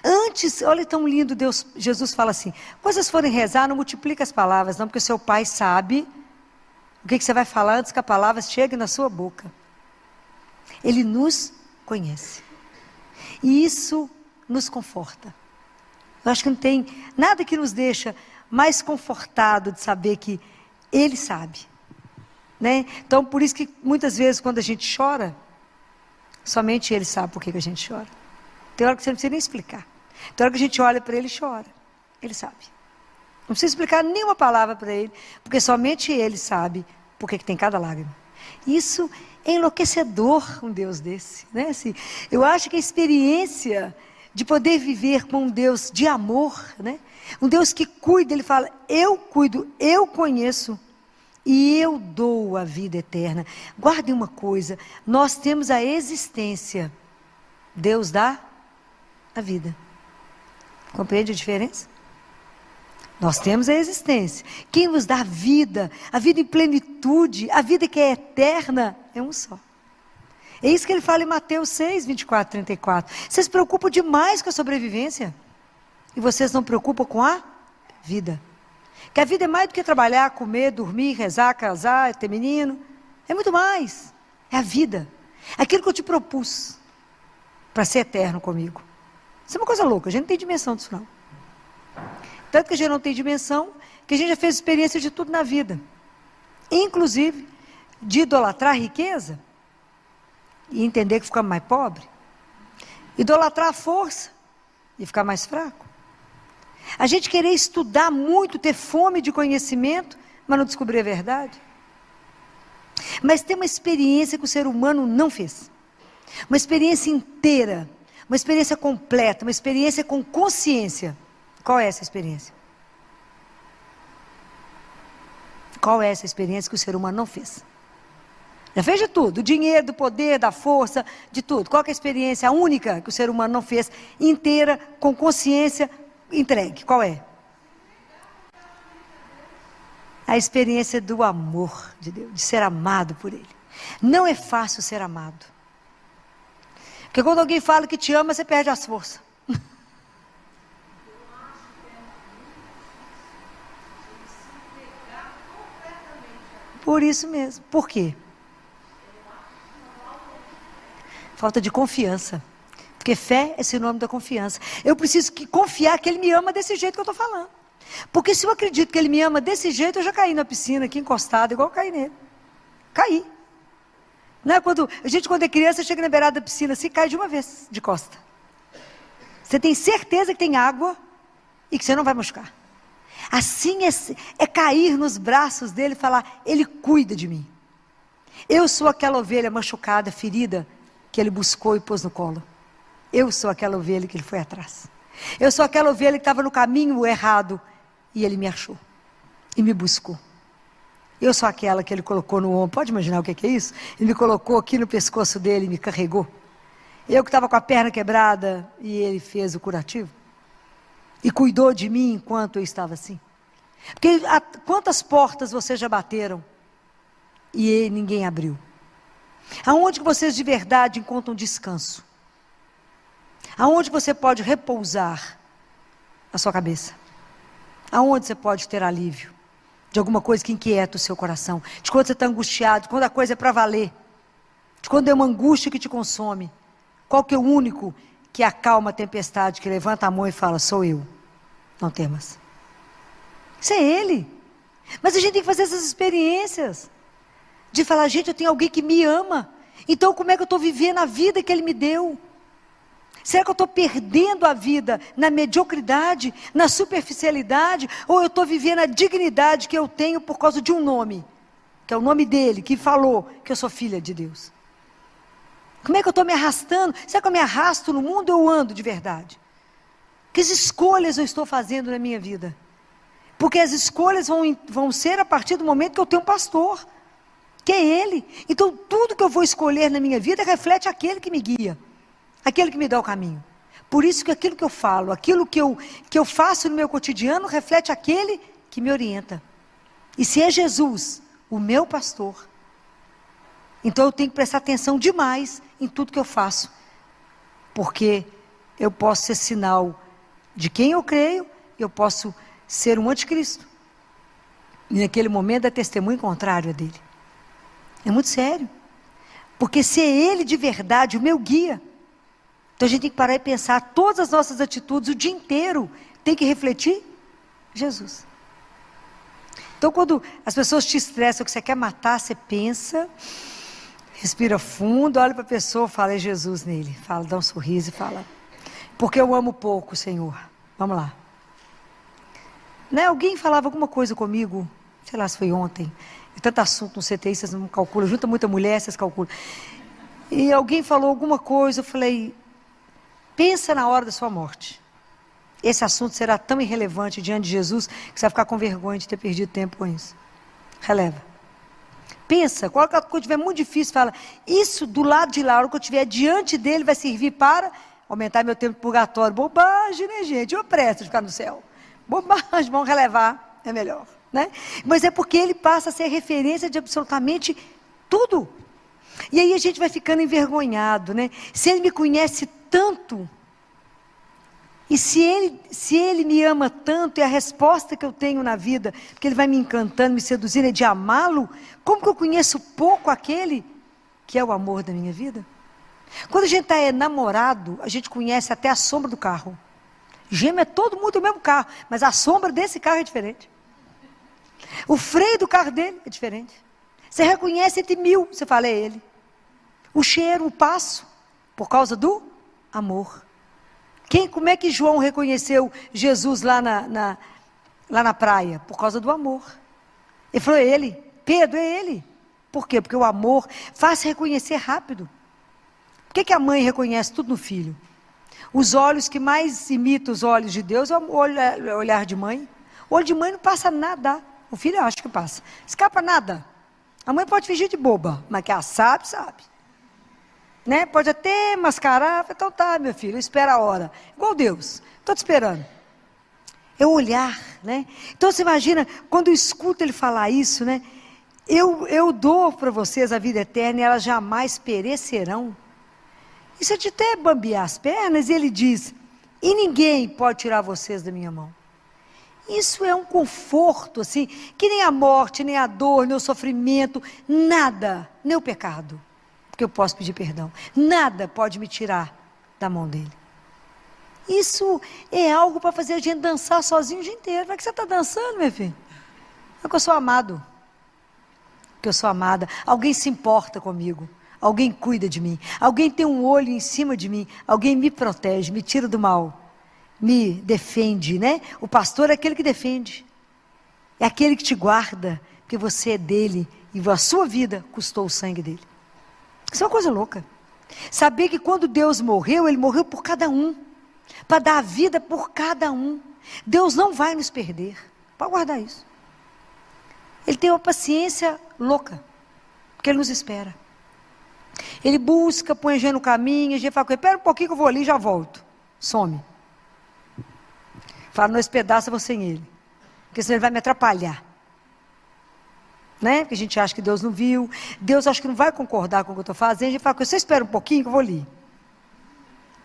Antes, olha tão lindo, Jesus fala assim, quando vocês forem rezar, não multiplica as palavras não, porque o seu Pai sabe o que você vai falar antes que a palavra chegue na sua boca. Ele nos conhece. E isso nos conforta. Eu acho que não tem nada que nos deixa mais confortado de saber que Ele sabe, né? Então, por isso que muitas vezes quando a gente chora, somente Ele sabe por que a gente chora. Tem hora que você não precisa nem explicar. Tem hora que a gente olha para Ele e chora. Ele sabe. Não precisa explicar nenhuma palavra para Ele, porque somente Ele sabe por que tem cada lágrima. Isso é enlouquecedor, um Deus desse, né? Assim, eu acho que a experiência de poder viver com um Deus de amor, né? Um Deus que cuida, Ele fala, eu cuido, eu conheço e eu dou a vida eterna. Guardem uma coisa, nós temos a existência, Deus dá a vida. Compreende a diferença? Nós temos a existência. Quem nos dá a vida em plenitude, a vida que é eterna, é um só. É isso que Ele fala em Mateus 6, 24, 34. Vocês se preocupam demais com a sobrevivência. E vocês não preocupam com a vida. Que a vida é mais do que trabalhar, comer, dormir, rezar, casar, ter menino. É muito mais. É a vida. Aquilo que eu te propus para ser eterno comigo. Isso é uma coisa louca, a gente não tem dimensão disso não. Tanto que a gente não tem dimensão, que a gente já fez experiência de tudo na vida. Inclusive, de idolatrar a riqueza, e entender que ficamos mais pobres. Idolatrar a força, e ficar mais fraco. A gente querer estudar muito, ter fome de conhecimento, mas não descobrir a verdade. Mas tem uma experiência que o ser humano não fez. Uma experiência inteira, uma experiência completa, uma experiência com consciência. Qual é essa experiência? Qual é essa experiência que o ser humano não fez? Já fez de tudo, do dinheiro, do poder, da força, de tudo. Qual é a experiência única que o ser humano não fez, inteira, com consciência, entregue? Qual é? A experiência do amor de Deus, de ser amado por Ele. Não é fácil ser amado. Porque quando alguém fala que te ama, você perde as forças. Por isso mesmo. Por quê? Falta de confiança. Porque fé é sinônimo da confiança. Eu preciso confiar que Ele me ama desse jeito que eu estou falando. Porque se eu acredito que Ele me ama desse jeito, eu já caí na piscina aqui encostado, igual eu caí nele. Caí. Não é quando é criança, chega na beirada da piscina assim, cai de uma vez, de costa. Você tem certeza que tem água e que você não vai machucar. Assim é cair nos braços dele e falar, Ele cuida de mim. Eu sou aquela ovelha machucada, ferida, que Ele buscou e pôs no colo. Eu sou aquela ovelha que Ele foi atrás. Eu sou aquela ovelha que estava no caminho errado e Ele me achou e me buscou. Eu sou aquela que Ele colocou no ombro. Pode imaginar o que é isso? Ele me colocou aqui no pescoço dele e me carregou. Eu que estava com a perna quebrada e Ele fez o curativo. E cuidou de mim enquanto eu estava assim. Porque quantas portas vocês já bateram e ninguém abriu? Aonde que vocês de verdade encontram descanso? Aonde você pode repousar a sua cabeça? Aonde você pode ter alívio de alguma coisa que inquieta o seu coração? De quando você está angustiado, de quando a coisa é para valer, de quando é uma angústia que te consome. Qual que é o único que acalma a tempestade, que levanta a mão e fala, sou eu, não temas. Isso é Ele. Mas a gente tem que fazer essas experiências, de falar, gente, eu tenho alguém que me ama, então como é que eu estou vivendo a vida que Ele me deu? Será que eu estou perdendo a vida na mediocridade, na superficialidade, ou eu estou vivendo a dignidade que eu tenho por causa de um nome, que é o nome dele, que falou que eu sou filha de Deus? Como é que eu estou me arrastando? Será que eu me arrasto no mundo ou eu ando de verdade? Que escolhas eu estou fazendo na minha vida? Porque as escolhas vão ser a partir do momento que eu tenho um pastor, que é Ele. Então tudo que eu vou escolher na minha vida reflete aquele que me guia, aquele que me dá o caminho. Por isso que aquilo que eu falo, aquilo que eu faço no meu cotidiano, reflete aquele que me orienta. E se é Jesus, o meu pastor, então eu tenho que prestar atenção demais em tudo que eu faço. Porque eu posso ser sinal de quem eu creio, eu posso ser um anticristo. E naquele momento é testemunho contrário a dele. É muito sério. Porque se é Ele de verdade, o meu guia, então a gente tem que parar e pensar, todas as nossas atitudes, o dia inteiro, tem que refletir Jesus. Então quando as pessoas te estressam, que você quer matar, você pensa, respira fundo, olha para a pessoa, fala, é Jesus nele. Fala, dá um sorriso e fala, porque eu amo pouco, Senhor. Vamos lá. Né? Alguém falava alguma coisa comigo, sei lá se foi ontem, tanto assunto no CTI, vocês não calculam, junta muita mulher, vocês calculam. E alguém falou alguma coisa, eu falei, pensa na hora da sua morte. Esse assunto será tão irrelevante diante de Jesus, que você vai ficar com vergonha de ter perdido tempo com isso. Releva. Pensa, quando estiver muito difícil, fala, isso do lado de lá, a hora que eu estiver diante dele, vai servir para aumentar meu tempo de purgatório. Bobagem, né, gente? Eu presto de ficar no céu. Bobagem, vamos relevar, é melhor. Né? Mas é porque ele passa a ser referência de absolutamente tudo. E aí a gente vai ficando envergonhado, né? Se Ele me conhece tanto, e se ele me ama tanto, e a resposta que eu tenho na vida, porque Ele vai me encantando, me seduzindo, é de amá-lo, como que eu conheço pouco aquele que é o amor da minha vida? Quando a gente está namorado, a gente conhece até a sombra do carro. Gêmeo é todo mundo do mesmo carro, mas a sombra desse carro é diferente. O freio do carro dele é diferente. Você reconhece entre 1000, você fala, é ele. O cheiro, o passo, por causa do amor. Como é que João reconheceu Jesus lá na praia? Por causa do amor. Ele falou, é ele. Pedro, é ele. Por quê? Porque o amor faz reconhecer rápido. Por que a mãe reconhece tudo no filho? Os olhos que mais imitam os olhos de Deus é o olhar de mãe. O olho de mãe não passa nada. O filho acha que passa. Escapa nada. A mãe pode fingir de boba, mas que ela sabe, sabe. Né? Pode até mascarar. Então tá, meu filho, espera a hora. Igual Deus. Estou te esperando. É o olhar, né? Então você imagina, quando eu escuto ele falar isso, né? Eu dou para vocês a vida eterna e elas jamais perecerão. Isso é de até bambear as pernas, e ele diz, e ninguém pode tirar vocês da minha mão. Isso é um conforto, assim, que nem a morte, nem a dor, nem o sofrimento, nada, nem o pecado, porque eu posso pedir perdão, nada pode me tirar da mão dele. Isso é algo para fazer a gente dançar sozinho o dia inteiro. Como é que você está dançando, meu filho? É porque eu sou amado, porque eu sou amada, alguém se importa comigo. Alguém cuida de mim, alguém tem um olho em cima de mim, alguém me protege, me tira do mal, me defende, né? O pastor é aquele que defende, é aquele que te guarda, porque você é dele e a sua vida custou o sangue dele. Isso é uma coisa louca. Saber que quando Deus morreu, ele morreu por cada um, para dar a vida por cada um. Deus não vai nos perder, pode guardar isso. Ele tem uma paciência louca, porque ele nos espera. Ele busca, põe a gente no caminho, a gente fala com ele, espera um pouquinho que eu vou ali e já volto. Some. Fala, não, esse pedaço eu vou sem ele. Porque senão ele vai me atrapalhar. Né? Porque a gente acha que Deus não viu. Deus acha que não vai concordar com o que eu estou fazendo. A gente fala com ele, você espera um pouquinho que eu vou ali.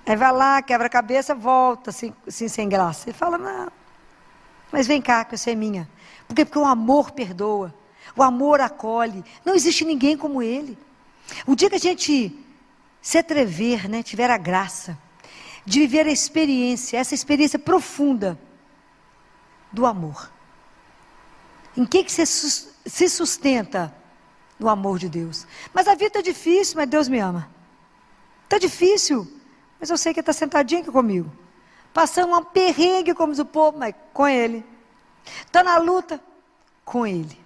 Aí vai lá, quebra a cabeça, volta, assim sem graça. Ele fala, não, mas vem cá, que você é minha. Porque o amor perdoa. O amor acolhe. Não existe ninguém como ele. O dia que a gente se atrever, né, tiver a graça de viver a experiência, essa experiência profunda do amor. Em que você se sustenta no amor de Deus? Mas a vida está difícil, mas Deus me ama. Está difícil, mas eu sei que Ele está sentadinho aqui comigo. Passando um perrengue, como diz o povo, mas com Ele. Está na luta, com Ele.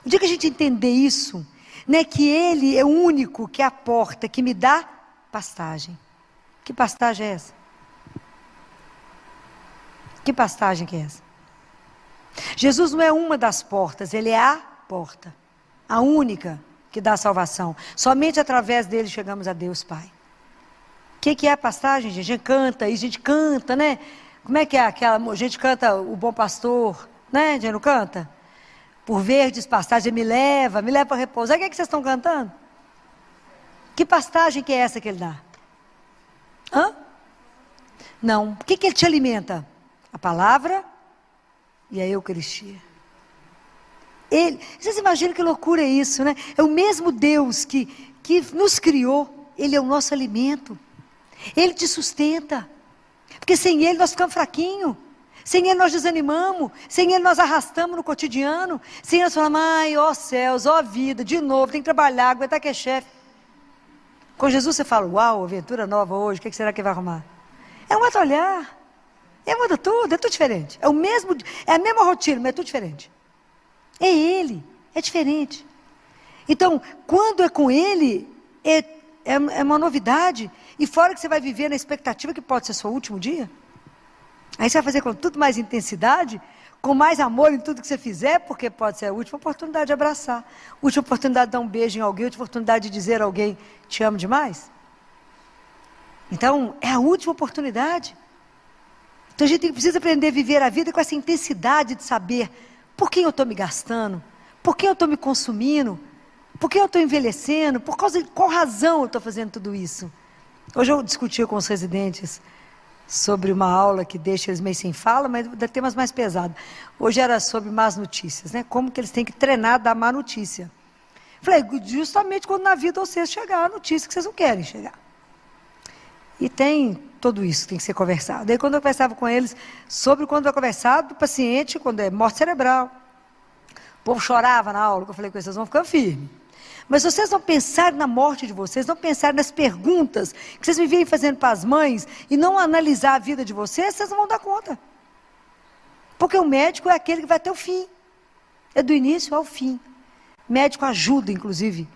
O dia que a gente entender isso, né, que Ele é o único que é a porta, que me dá pastagem. Que pastagem é essa? Que pastagem que é essa? Jesus não é uma das portas, Ele é a porta. A única que dá a salvação. Somente através dele chegamos a Deus Pai. O que é a pastagem, gente? A gente canta, e a gente canta, né? Como é que é aquela? A gente canta o Bom Pastor, né? A gente não canta? Por verdes pastagens me leva para repousar. O que vocês estão cantando? Que pastagem que é essa que Ele dá? Hã? Não. O que Ele te alimenta? A palavra e a Eucaristia. Vocês imaginam que loucura é isso, né? É o mesmo Deus que nos criou. Ele é o nosso alimento. Ele te sustenta. Porque sem Ele nós ficamos fraquinhos. Sem Ele nós desanimamos. Sem Ele nós arrastamos no cotidiano. Sem Ele nós falamos, ai, ó céus, ó vida, de novo, tem que trabalhar, aguentar que é chefe. Com Jesus você fala, uau, aventura nova hoje, o que será que vai arrumar? É um outro olhar. Muda tudo, é tudo diferente. É a mesma rotina, mas é tudo diferente. É Ele, é diferente. Então, quando é com Ele, é uma novidade. E fora que você vai viver na expectativa que pode ser seu último dia. Aí você vai fazer com tudo mais intensidade, com mais amor em tudo que você fizer, porque pode ser a última oportunidade de abraçar, a última oportunidade de dar um beijo em alguém, a última oportunidade de dizer a alguém, te amo demais. Então, é a última oportunidade. Então a gente precisa aprender a viver a vida com essa intensidade de saber por quem eu estou me gastando, por quem eu estou me consumindo, por que eu estou envelhecendo, por causa de qual razão eu estou fazendo tudo isso. Hoje eu discuti com os residentes sobre uma aula que deixa eles meio sem fala, mas dá temas mais pesados. Hoje era sobre más notícias, né? Como que eles têm que treinar da má notícia. Falei, justamente quando na vida vocês chegar a notícia que vocês não querem chegar. E tem tudo isso que tem que ser conversado. Daí quando eu conversava com eles sobre quando vai conversar do paciente, quando é morte cerebral. O povo chorava na aula, que eu falei com eles, vocês vão ficando firmes. Mas se vocês não pensarem na morte de vocês, não pensarem nas perguntas que vocês vivem fazendo para as mães e não analisar a vida de vocês, vocês não vão dar conta. Porque o médico é aquele que vai até o fim. É do início ao fim. O médico ajuda, inclusive,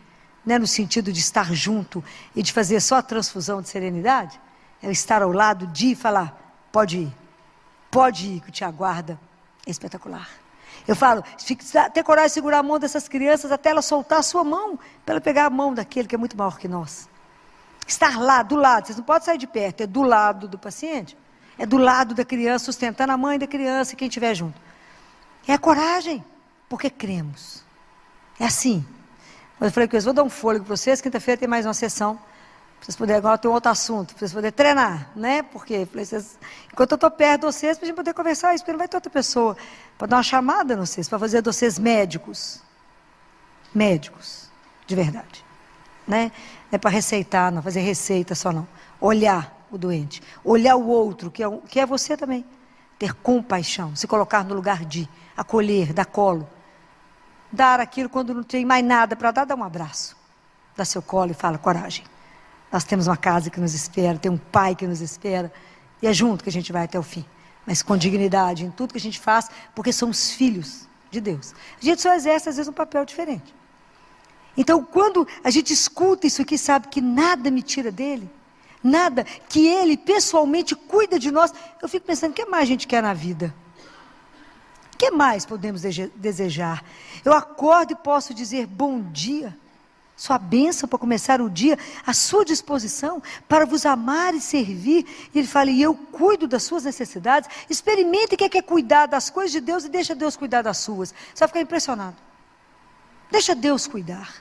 né, no sentido de estar junto e de fazer só a transfusão de serenidade. É estar ao lado de falar, pode ir, que te aguarda. É espetacular. Eu falo, ter coragem de segurar a mão dessas crianças até ela soltar a sua mão, para ela pegar a mão daquele que é muito maior que nós. Estar lá, do lado, vocês não podem sair de perto, é do lado do paciente. É do lado da criança, sustentando a mãe da criança e quem estiver junto. É a coragem, porque cremos. É assim. Eu falei que eu vou dar um fôlego para vocês, quinta-feira tem mais uma sessão. Para vocês poderem, agora tem um outro assunto, para vocês poderem treinar, né? Porque falei, enquanto eu estou perto de vocês, para a gente poder conversar isso, porque não vai ter outra pessoa para dar uma chamada em vocês, para fazer de vocês médicos. Médicos, de verdade. Né? Não é para receitar, não, fazer receita só não. Olhar o doente, olhar o outro, que é você também. Ter compaixão, se colocar no lugar de, acolher, dar colo. Dar aquilo quando não tem mais nada para dar, dá um abraço. Dá seu colo e fala, coragem. Nós temos uma casa que nos espera, tem um pai que nos espera, e é junto que a gente vai até o fim. Mas com dignidade em tudo que a gente faz, porque somos filhos de Deus. A gente só exerce, às vezes, um papel diferente. Então, quando a gente escuta isso aqui, sabe que nada me tira dele, nada, que ele pessoalmente cuida de nós, eu fico pensando, o que mais a gente quer na vida? O que mais podemos desejar? Eu acordo e posso dizer bom dia. Sua bênção para começar o dia, à sua disposição, para vos amar e servir. E ele fala, e eu cuido das suas necessidades. Experimente quem quer cuidar das coisas de Deus e deixa Deus cuidar das suas. Você vai ficar impressionado. Deixa Deus cuidar.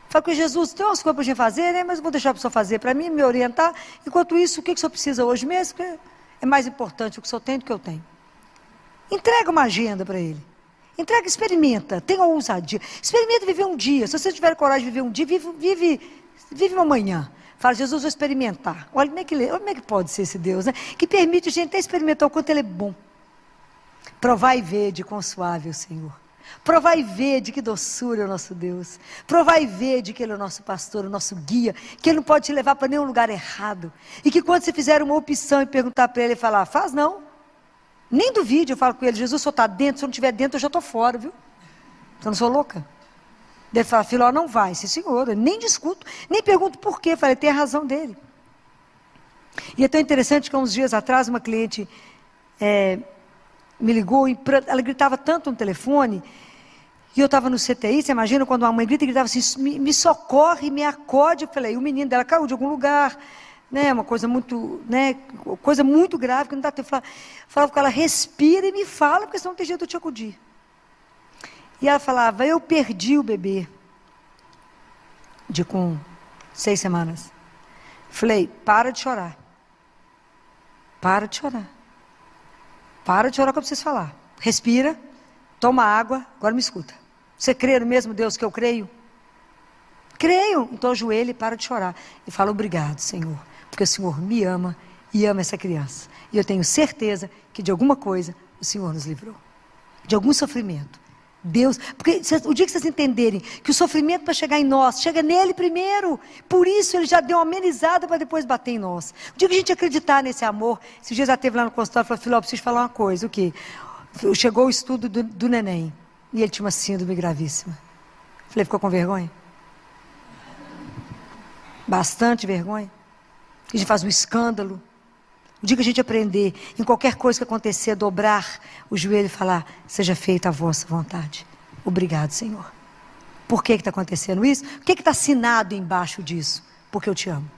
Fala com Jesus, tem umas coisas para a gente fazer, né? Mas eu vou deixar a pessoa fazer para mim, me orientar. Enquanto isso, o que o senhor precisa hoje mesmo? Porque é mais importante o que o senhor tem do que eu tenho. Entrega uma agenda para ele. Entrega, experimenta, tenha ousadia. Experimenta viver um dia. Se você tiver coragem de viver um dia, vive uma manhã. Fala, Jesus, vou experimentar. Olha como é que pode ser esse Deus, né? Que permite a gente até experimentar o quanto Ele é bom. Provar e ver de quão suave é o Senhor. Provar e ver de que doçura é o nosso Deus. Provar e ver de que Ele é o nosso pastor, o nosso guia. Que Ele não pode te levar para nenhum lugar errado. E que quando você fizer uma opção e perguntar para Ele e falar, faz não. Nem duvide, eu falo com ele, Jesus, se eu estou dentro, se eu não estiver dentro, eu já estou fora, viu? Eu não sou louca. Ele fala, filho, não vai, sim senhor, eu nem discuto, nem pergunto por quê, eu falei, tem a razão dele. E é tão interessante que há uns dias atrás, uma cliente me ligou, ela gritava tanto no telefone, e eu estava no CTI, você imagina quando uma mãe grita e gritava assim, me socorre, me acode, eu falei, o menino dela caiu de algum lugar, né, uma coisa muito, né, coisa muito grave, que não dá tempo. Falava com ela, respira e me fala, porque senão não tem jeito de eu te acudir. E ela falava, eu perdi o bebê, com 6 semanas. Falei, para de chorar. Para de chorar. Para de chorar que eu preciso falar. Respira, toma água, agora me escuta. Você crê no mesmo Deus que eu creio? Creio. Então ajoelha e para de chorar. E fala, obrigado, Senhor. Porque o Senhor me ama e ama essa criança. E eu tenho certeza que de alguma coisa o Senhor nos livrou. De algum sofrimento. Deus, porque o dia que vocês entenderem que o sofrimento para chegar em nós, chega nele primeiro. Por isso ele já deu uma amenizada para depois bater em nós. O dia que a gente acreditar nesse amor, esses dias já esteve lá no consultório e falou, filho, eu preciso falar uma coisa. O quê? Chegou o estudo do neném. E ele tinha uma síndrome gravíssima. Falei, ficou com vergonha? Bastante vergonha. A gente faz um escândalo. O dia que a gente aprender, em qualquer coisa que acontecer, dobrar o joelho e falar, seja feita a vossa vontade. Obrigado, Senhor. Por que está acontecendo isso? O que está assinado embaixo disso? Porque eu te amo.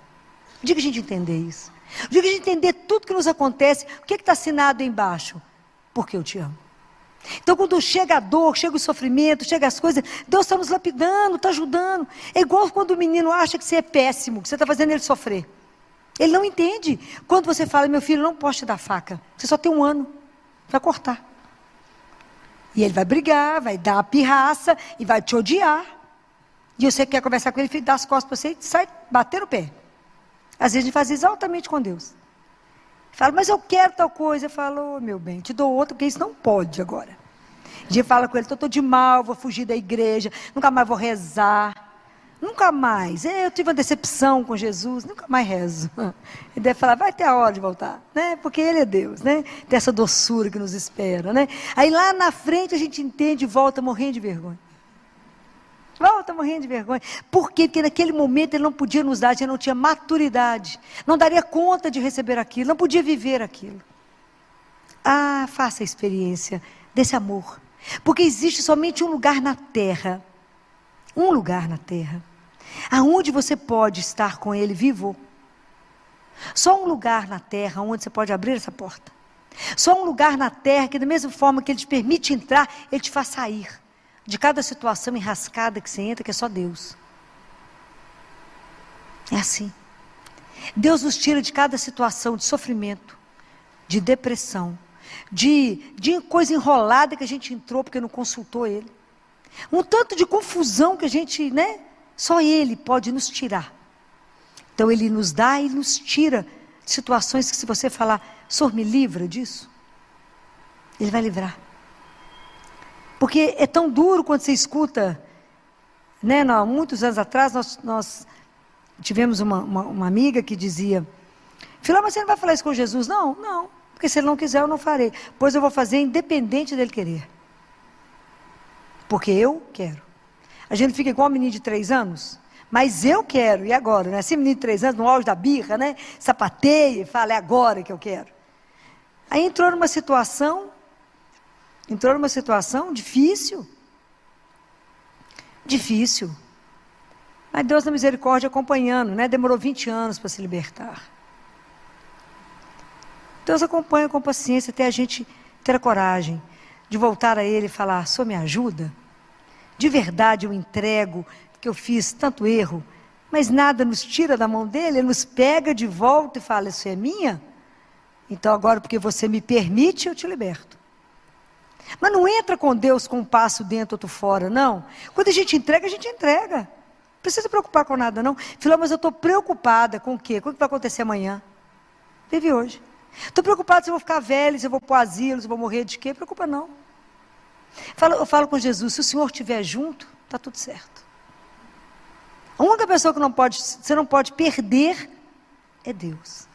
O dia que a gente entender isso. O dia que a gente entender tudo que nos acontece, o que está assinado embaixo? Porque eu te amo. Então quando chega a dor, chega o sofrimento, chega as coisas, Deus está nos lapidando, está ajudando. É igual quando o menino acha que você é péssimo, que você está fazendo ele sofrer. Ele não entende. Quando você fala, meu filho, não posso te dar faca. Você só tem 1 ano. Vai cortar. E ele vai brigar, vai dar a pirraça e vai te odiar. E você quer conversar com ele, ele dá as costas para você e sai bater o pé. Às vezes a gente faz exatamente com Deus. Fala, mas eu quero tal coisa. Eu falo, meu bem, te dou outra, porque isso não pode agora. A gente fala com ele, estou de mal, vou fugir da igreja, nunca mais vou rezar. Nunca mais. Eu tive uma decepção com Jesus, nunca mais rezo. Ele deve falar, vai ter a hora de voltar, né? Porque Ele é Deus, né? Tem essa doçura que nos espera, né? Aí lá na frente a gente entende e volta morrendo de vergonha. Volta morrendo de vergonha. Por quê? Porque naquele momento Ele não podia nos dar, a gente não tinha maturidade. Não daria conta de receber aquilo, não podia viver aquilo. Ah, faça a experiência desse amor. Porque existe somente um lugar na terra, aonde você pode estar com Ele vivo. Só um lugar na terra onde você pode abrir essa porta. Só um lugar na terra que da mesma forma que Ele te permite entrar, Ele te faz sair de cada situação enrascada que você entra, que é só Deus. É assim. Deus nos tira de cada situação de sofrimento, de depressão, de coisa enrolada que a gente entrou porque não consultou Ele. Um tanto de confusão que a gente, né? Só Ele pode nos tirar. Então Ele nos dá e nos tira de situações que se você falar, Senhor, me livra disso, Ele vai livrar. Porque é tão duro quando você escuta, né? Muitos anos atrás nós tivemos uma amiga que dizia, Filó, mas você não vai falar isso com Jesus? Não, porque se Ele não quiser eu não farei. Pois eu vou fazer independente dEle querer. Porque eu quero. A gente fica igual um menino de 3 anos, mas eu quero, e agora? Né? Assim, menino de 3 anos, no auge da birra, né? Sapateia e fala, é agora que eu quero. Aí entrou numa situação difícil. Mas Deus na misericórdia acompanhando, né? Demorou 20 anos para se libertar. Deus acompanha com paciência até a gente ter a coragem de voltar a Ele e falar, Senhor, me ajuda? De verdade eu entrego, que eu fiz tanto erro, mas nada nos tira da mão dEle, Ele nos pega de volta e fala, isso é minha? Então agora porque você me permite, eu te liberto. Mas não entra com Deus com um passo dentro, outro fora, não. Quando a gente entrega, Não precisa se preocupar com nada, não. Filó, mas eu estou preocupada com o quê? Com o que vai acontecer amanhã? Vive hoje. Estou preocupada se eu vou ficar velho, se eu vou para o asilo, se eu vou morrer de quê? Preocupa não. Eu falo com Jesus, se o Senhor estiver junto, está tudo certo. A única pessoa que você não pode perder é Deus.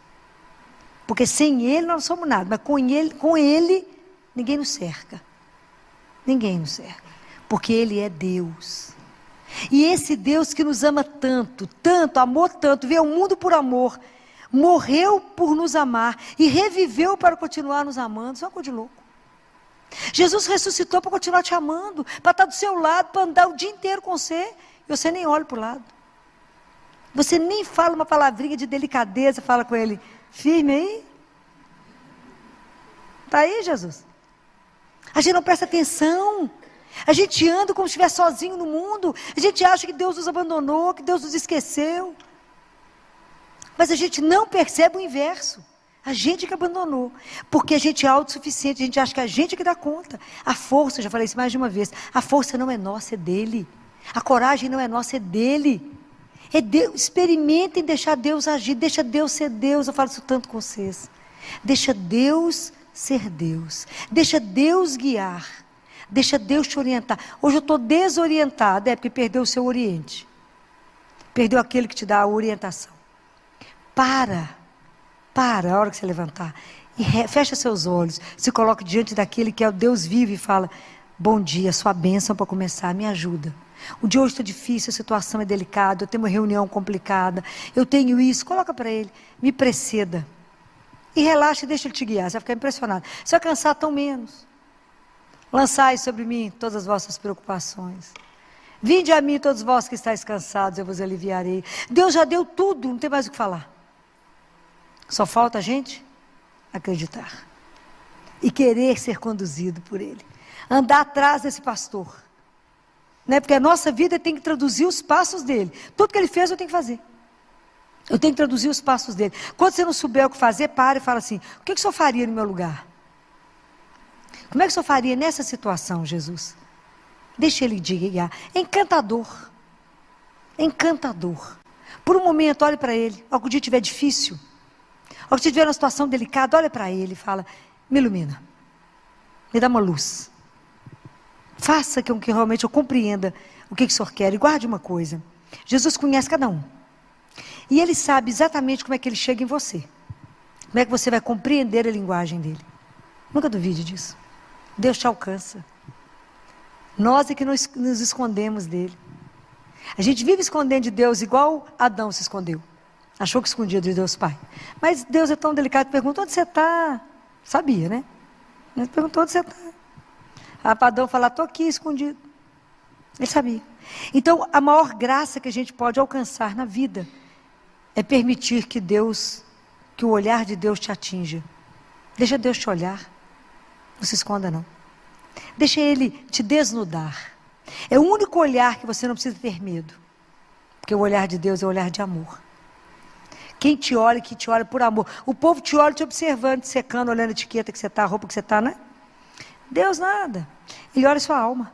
Porque sem Ele nós não somos nada, mas com Ele ninguém nos cerca. Porque Ele é Deus. E esse Deus que nos ama tanto, amou tanto, veio ao mundo por amor, morreu por nos amar e reviveu para continuar nos amando. Isso é uma coisa de louco. Jesus ressuscitou para continuar te amando, para estar do seu lado, para andar o dia inteiro com você, e você nem olha para o lado. Você nem fala uma palavrinha de delicadeza, fala com Ele, firme aí. Está aí, Jesus? A gente não presta atenção. A gente anda como se estivesse sozinho no mundo. A gente acha que Deus nos abandonou, que Deus nos esqueceu. Mas a gente não percebe o inverso. A gente que abandonou. Porque a gente é autossuficiente, a gente acha que a gente que dá conta. A força, já falei isso mais de uma vez, a força não é nossa, é dele. A coragem não é nossa, é dele. É Deus. Experimentem deixar Deus agir, deixa Deus ser Deus. Eu falo isso tanto com vocês. Deixa Deus ser Deus. Deixa Deus guiar. Deixa Deus te orientar. Hoje eu estou desorientada, porque perdeu o seu oriente. Perdeu aquele que te dá a orientação. Para a hora que você levantar. E fecha seus olhos. Se coloque diante daquele que é o Deus vivo e fala, bom dia, sua bênção para começar, me ajuda. O dia hoje está difícil, a situação é delicada, eu tenho uma reunião complicada, eu tenho isso, coloca para ele, me preceda. E relaxa e deixa ele te guiar, você vai ficar impressionado. Você vai cansar tão menos. Lançai sobre mim todas as vossas preocupações. Vinde a mim todos vós que estáis cansados, eu vos aliviarei. Deus já deu tudo, não tem mais o que falar. Só falta a gente acreditar. E querer ser conduzido por Ele. Andar atrás desse pastor. Né? Porque a nossa vida tem que traduzir os passos dele. Tudo que ele fez eu tenho que fazer. Eu tenho que traduzir os passos dele. Quando você não souber o que fazer, para e fala assim, o que o senhor faria no meu lugar? Como é que o senhor faria nessa situação, Jesus? Deixa ele guiar. É encantador. É encantador. Por um momento, olhe para ele. Ao que o dia estiver difícil, ao que estiver numa situação delicada, olhe para ele e fala: me ilumina, me dá uma luz. Faça com que realmente eu compreenda o que o Senhor quer. E guarde uma coisa: Jesus conhece cada um. E Ele sabe exatamente como é que Ele chega em você. Como é que você vai compreender a linguagem dEle. Nunca duvide disso. Deus te alcança. Nós é que nos escondemos dEle. A gente vive escondendo de Deus igual Adão se escondeu. Achou que escondia de Deus Pai. Mas Deus é tão delicado, pergunta: onde você está? Sabia, né? Ele perguntou: onde você está? Para Adão falar: estou aqui escondido. Ele sabia. Então, a maior graça que a gente pode alcançar na vida é permitir que o olhar de Deus te atinja. Deixa Deus te olhar. Não se esconda, não. Deixa Ele te desnudar. É o único olhar que você não precisa ter medo. Porque o olhar de Deus é o olhar de amor. Quem te olha, que te olha por amor. O povo te olha te observando, te secando, olhando a etiqueta que você está, a roupa que você está, né? Deus nada. Ele olha a sua alma.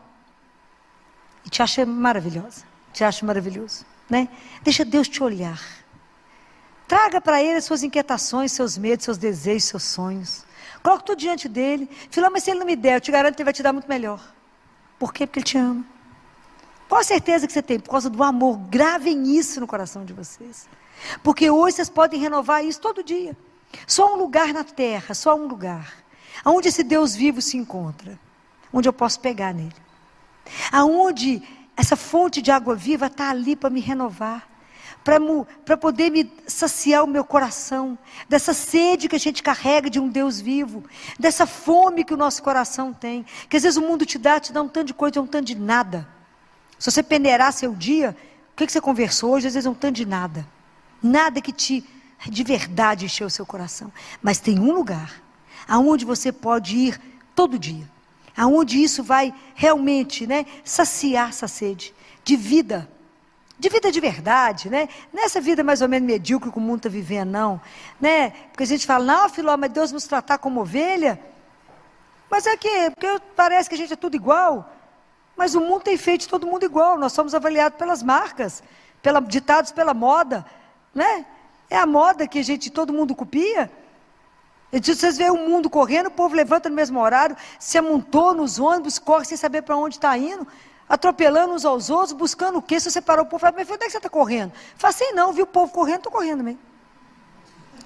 E te acha maravilhosa. Te acha maravilhoso, né? Deixa Deus te olhar. Traga para Ele as suas inquietações, seus medos, seus desejos, seus sonhos. Coloque tudo diante dEle. Filho, mas se Ele não me der, eu te garanto que Ele vai te dar muito melhor. Por quê? Porque Ele te ama. Qual a certeza que você tem? Por causa do amor. Gravem isso no coração de vocês. Porque hoje vocês podem renovar isso todo dia. Só um lugar na terra, só um lugar. Onde esse Deus vivo se encontra. Onde eu posso pegar nele. Aonde essa fonte de água viva está ali para me renovar. Para poder me saciar o meu coração. Dessa sede que a gente carrega de um Deus vivo. Dessa fome que o nosso coração tem. Que às vezes o mundo te dá um tanto de coisa, um tanto de nada. Se você peneirar seu dia, o que você conversou hoje, às vezes é um tanto de nada. Nada que de verdade encheu o seu coração. Mas tem um lugar aonde você pode ir todo dia. Aonde isso vai realmente, né, saciar essa sede de vida. De vida de verdade, né? Nessa vida mais ou menos medíocre que o mundo está vivendo, não. Né? Porque a gente fala: não, Filó, mas Deus nos tratar como ovelha. Mas é que, porque parece que a gente é tudo igual. Mas o mundo tem feito todo mundo igual. Nós somos avaliados pelas marcas, ditados pela moda. Né? É a moda que todo mundo copia. Vocês veem o mundo correndo, o povo levanta no mesmo horário, se amontou nos ônibus, corre sem saber para onde está indo, atropelando uns aos outros, buscando o quê? Se você parou o povo, fala: mas onde é que você está correndo? Fala assim: não, viu o povo correndo, estou correndo também.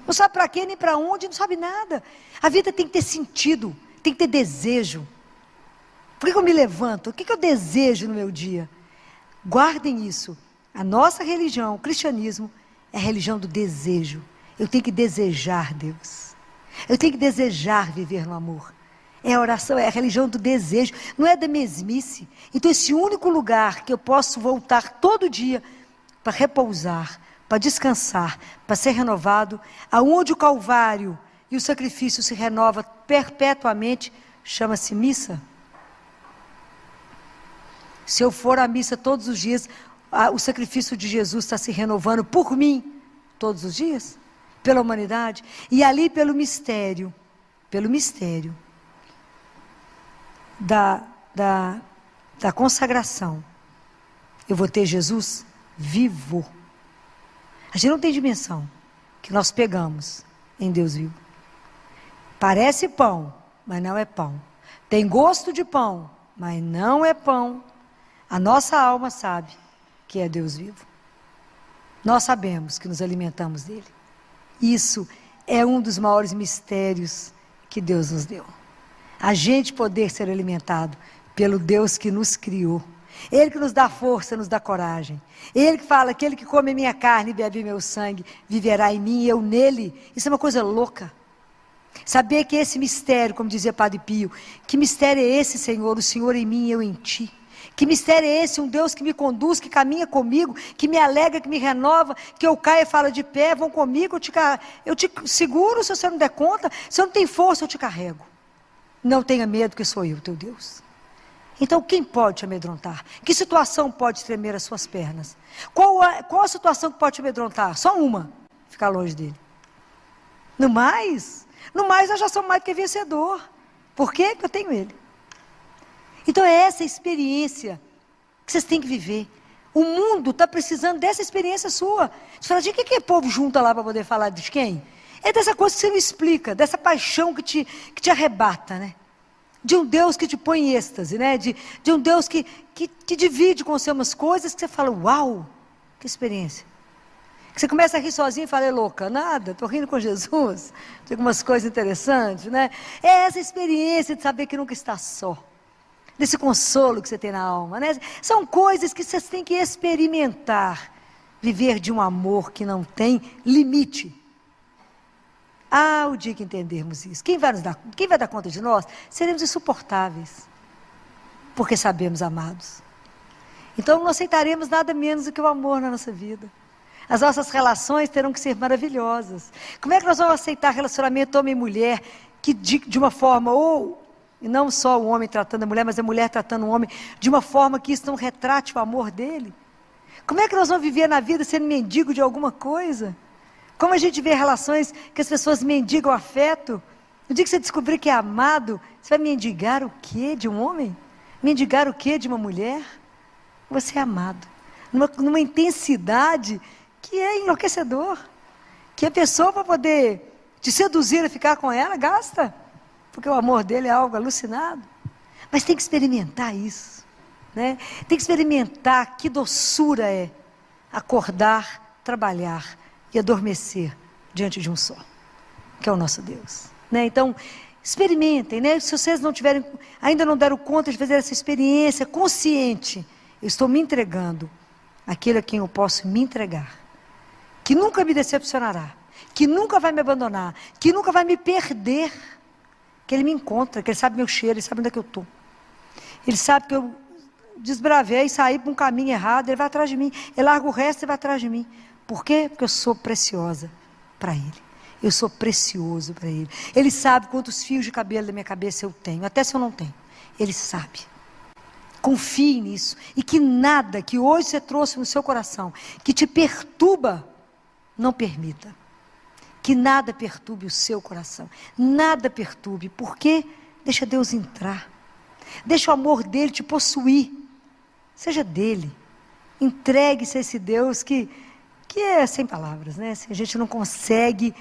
Não sabe para quê, nem para onde, não sabe nada. A vida tem que ter sentido, tem que ter desejo. Por que eu me levanto? O que eu desejo no meu dia? Guardem isso. A nossa religião, o cristianismo, é a religião do desejo. Eu tenho que desejar Deus. Eu tenho que desejar viver no amor. É a oração, é a religião do desejo. Não é da mesmice. Então esse único lugar que eu posso voltar todo dia para repousar, para descansar, para ser renovado, aonde o Calvário e o sacrifício se renova perpetuamente, chama-se missa. Se eu for à missa todos os dias, o sacrifício de Jesus está se renovando por mim, todos os dias, pela humanidade, e ali pelo mistério da consagração, eu vou ter Jesus vivo. A gente não tem dimensão que nós pegamos em Deus vivo. Parece pão, mas não é pão. Tem gosto de pão, mas não é pão. A nossa alma sabe que é Deus vivo. Nós sabemos que nos alimentamos dele. Isso é um dos maiores mistérios que Deus nos deu. A gente poder ser alimentado pelo Deus que nos criou. Ele que nos dá força, nos dá coragem. Ele que fala: aquele que come minha carne e bebe meu sangue, viverá em mim e eu nele. Isso é uma coisa louca. Saber que esse mistério, como dizia Padre Pio, que mistério é esse, Senhor? O Senhor em mim e eu em ti. Que mistério é esse? Um Deus que me conduz, que caminha comigo, que me alegra, que me renova, que eu caia e falo de pé, vão comigo, eu te seguro se você não der conta, se eu não tenho força, eu te carrego. Não tenha medo, que sou eu, teu Deus. Então, quem pode te amedrontar? Que situação pode tremer as suas pernas? Qual a situação que pode te amedrontar? Só uma: ficar longe dele. No mais, nós já somos mais do que vencedor. Por quê? Porque eu tenho ele. Então é essa experiência que vocês têm que viver. O mundo está precisando dessa experiência sua. Você fala, de que o povo junta lá para poder falar de quem? É dessa coisa que você me explica, dessa paixão que te arrebata, né? De um Deus que te põe em êxtase, né? De um Deus que divide com você umas coisas que você fala, uau, que experiência. Que você começa a rir sozinho e fala, é louca, nada, estou rindo com Jesus. Tem algumas coisas interessantes, né? É essa experiência de saber que nunca está só. Desse consolo que você tem na alma, né? São coisas que vocês têm que experimentar. Viver de um amor que não tem limite. Ah, o dia que entendermos isso. Quem vai dar conta de nós? Seremos insuportáveis. Porque sabemos amados. Então não aceitaremos nada menos do que o amor na nossa vida. As nossas relações terão que ser maravilhosas. Como é que nós vamos aceitar relacionamento homem e mulher que de uma forma, e não só o homem tratando a mulher, mas a mulher tratando o homem, de uma forma que isso não retrate o amor dele? Como é que nós vamos viver na vida sendo mendigo de alguma coisa? Como a gente vê relações que as pessoas mendigam afeto? No dia que você descobrir que é amado, você vai mendigar o quê de um homem? Mendigar o quê de uma mulher? Você é amado. Numa intensidade que é enlouquecedor. Que a pessoa, para poder te seduzir e ficar com ela, gasta. Porque o amor dele é algo alucinado. Mas tem que experimentar isso. Né? Tem que experimentar que doçura é acordar, trabalhar e adormecer diante de um só, que é o nosso Deus. Né? Então, experimentem, né? Se vocês ainda não deram conta de fazer essa experiência consciente, eu estou me entregando àquele a quem eu posso me entregar, que nunca me decepcionará, que nunca vai me abandonar, que nunca vai me perder, que Ele me encontra, que Ele sabe meu cheiro, Ele sabe onde é que eu estou. Ele sabe que eu desbravei, saí para um caminho errado, Ele vai atrás de mim, Ele larga o resto e vai atrás de mim. Por quê? Porque eu sou preciosa para Ele. Eu sou precioso para Ele. Ele sabe quantos fios de cabelo da minha cabeça eu tenho, até se eu não tenho. Ele sabe. Confie nisso. E que nada que hoje você trouxe no seu coração, que te perturba, não permita. Que nada perturbe o seu coração. Nada perturbe. Por quê? Deixa Deus entrar. Deixa o amor dEle te possuir. Seja dEle. Entregue-se a esse Deus que é sem palavras, né? A gente não consegue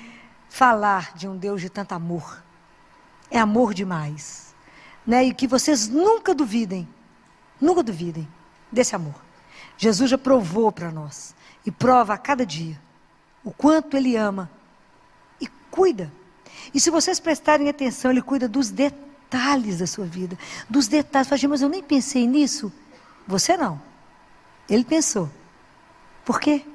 falar de um Deus de tanto amor. É amor demais. Né? E que vocês nunca duvidem desse amor. Jesus já provou para nós, e prova a cada dia, o quanto Ele ama, e cuida. E se vocês prestarem atenção, Ele cuida dos detalhes da sua vida, dos detalhes. Fala, mas eu nem pensei nisso. Você não. Ele pensou. Por quê?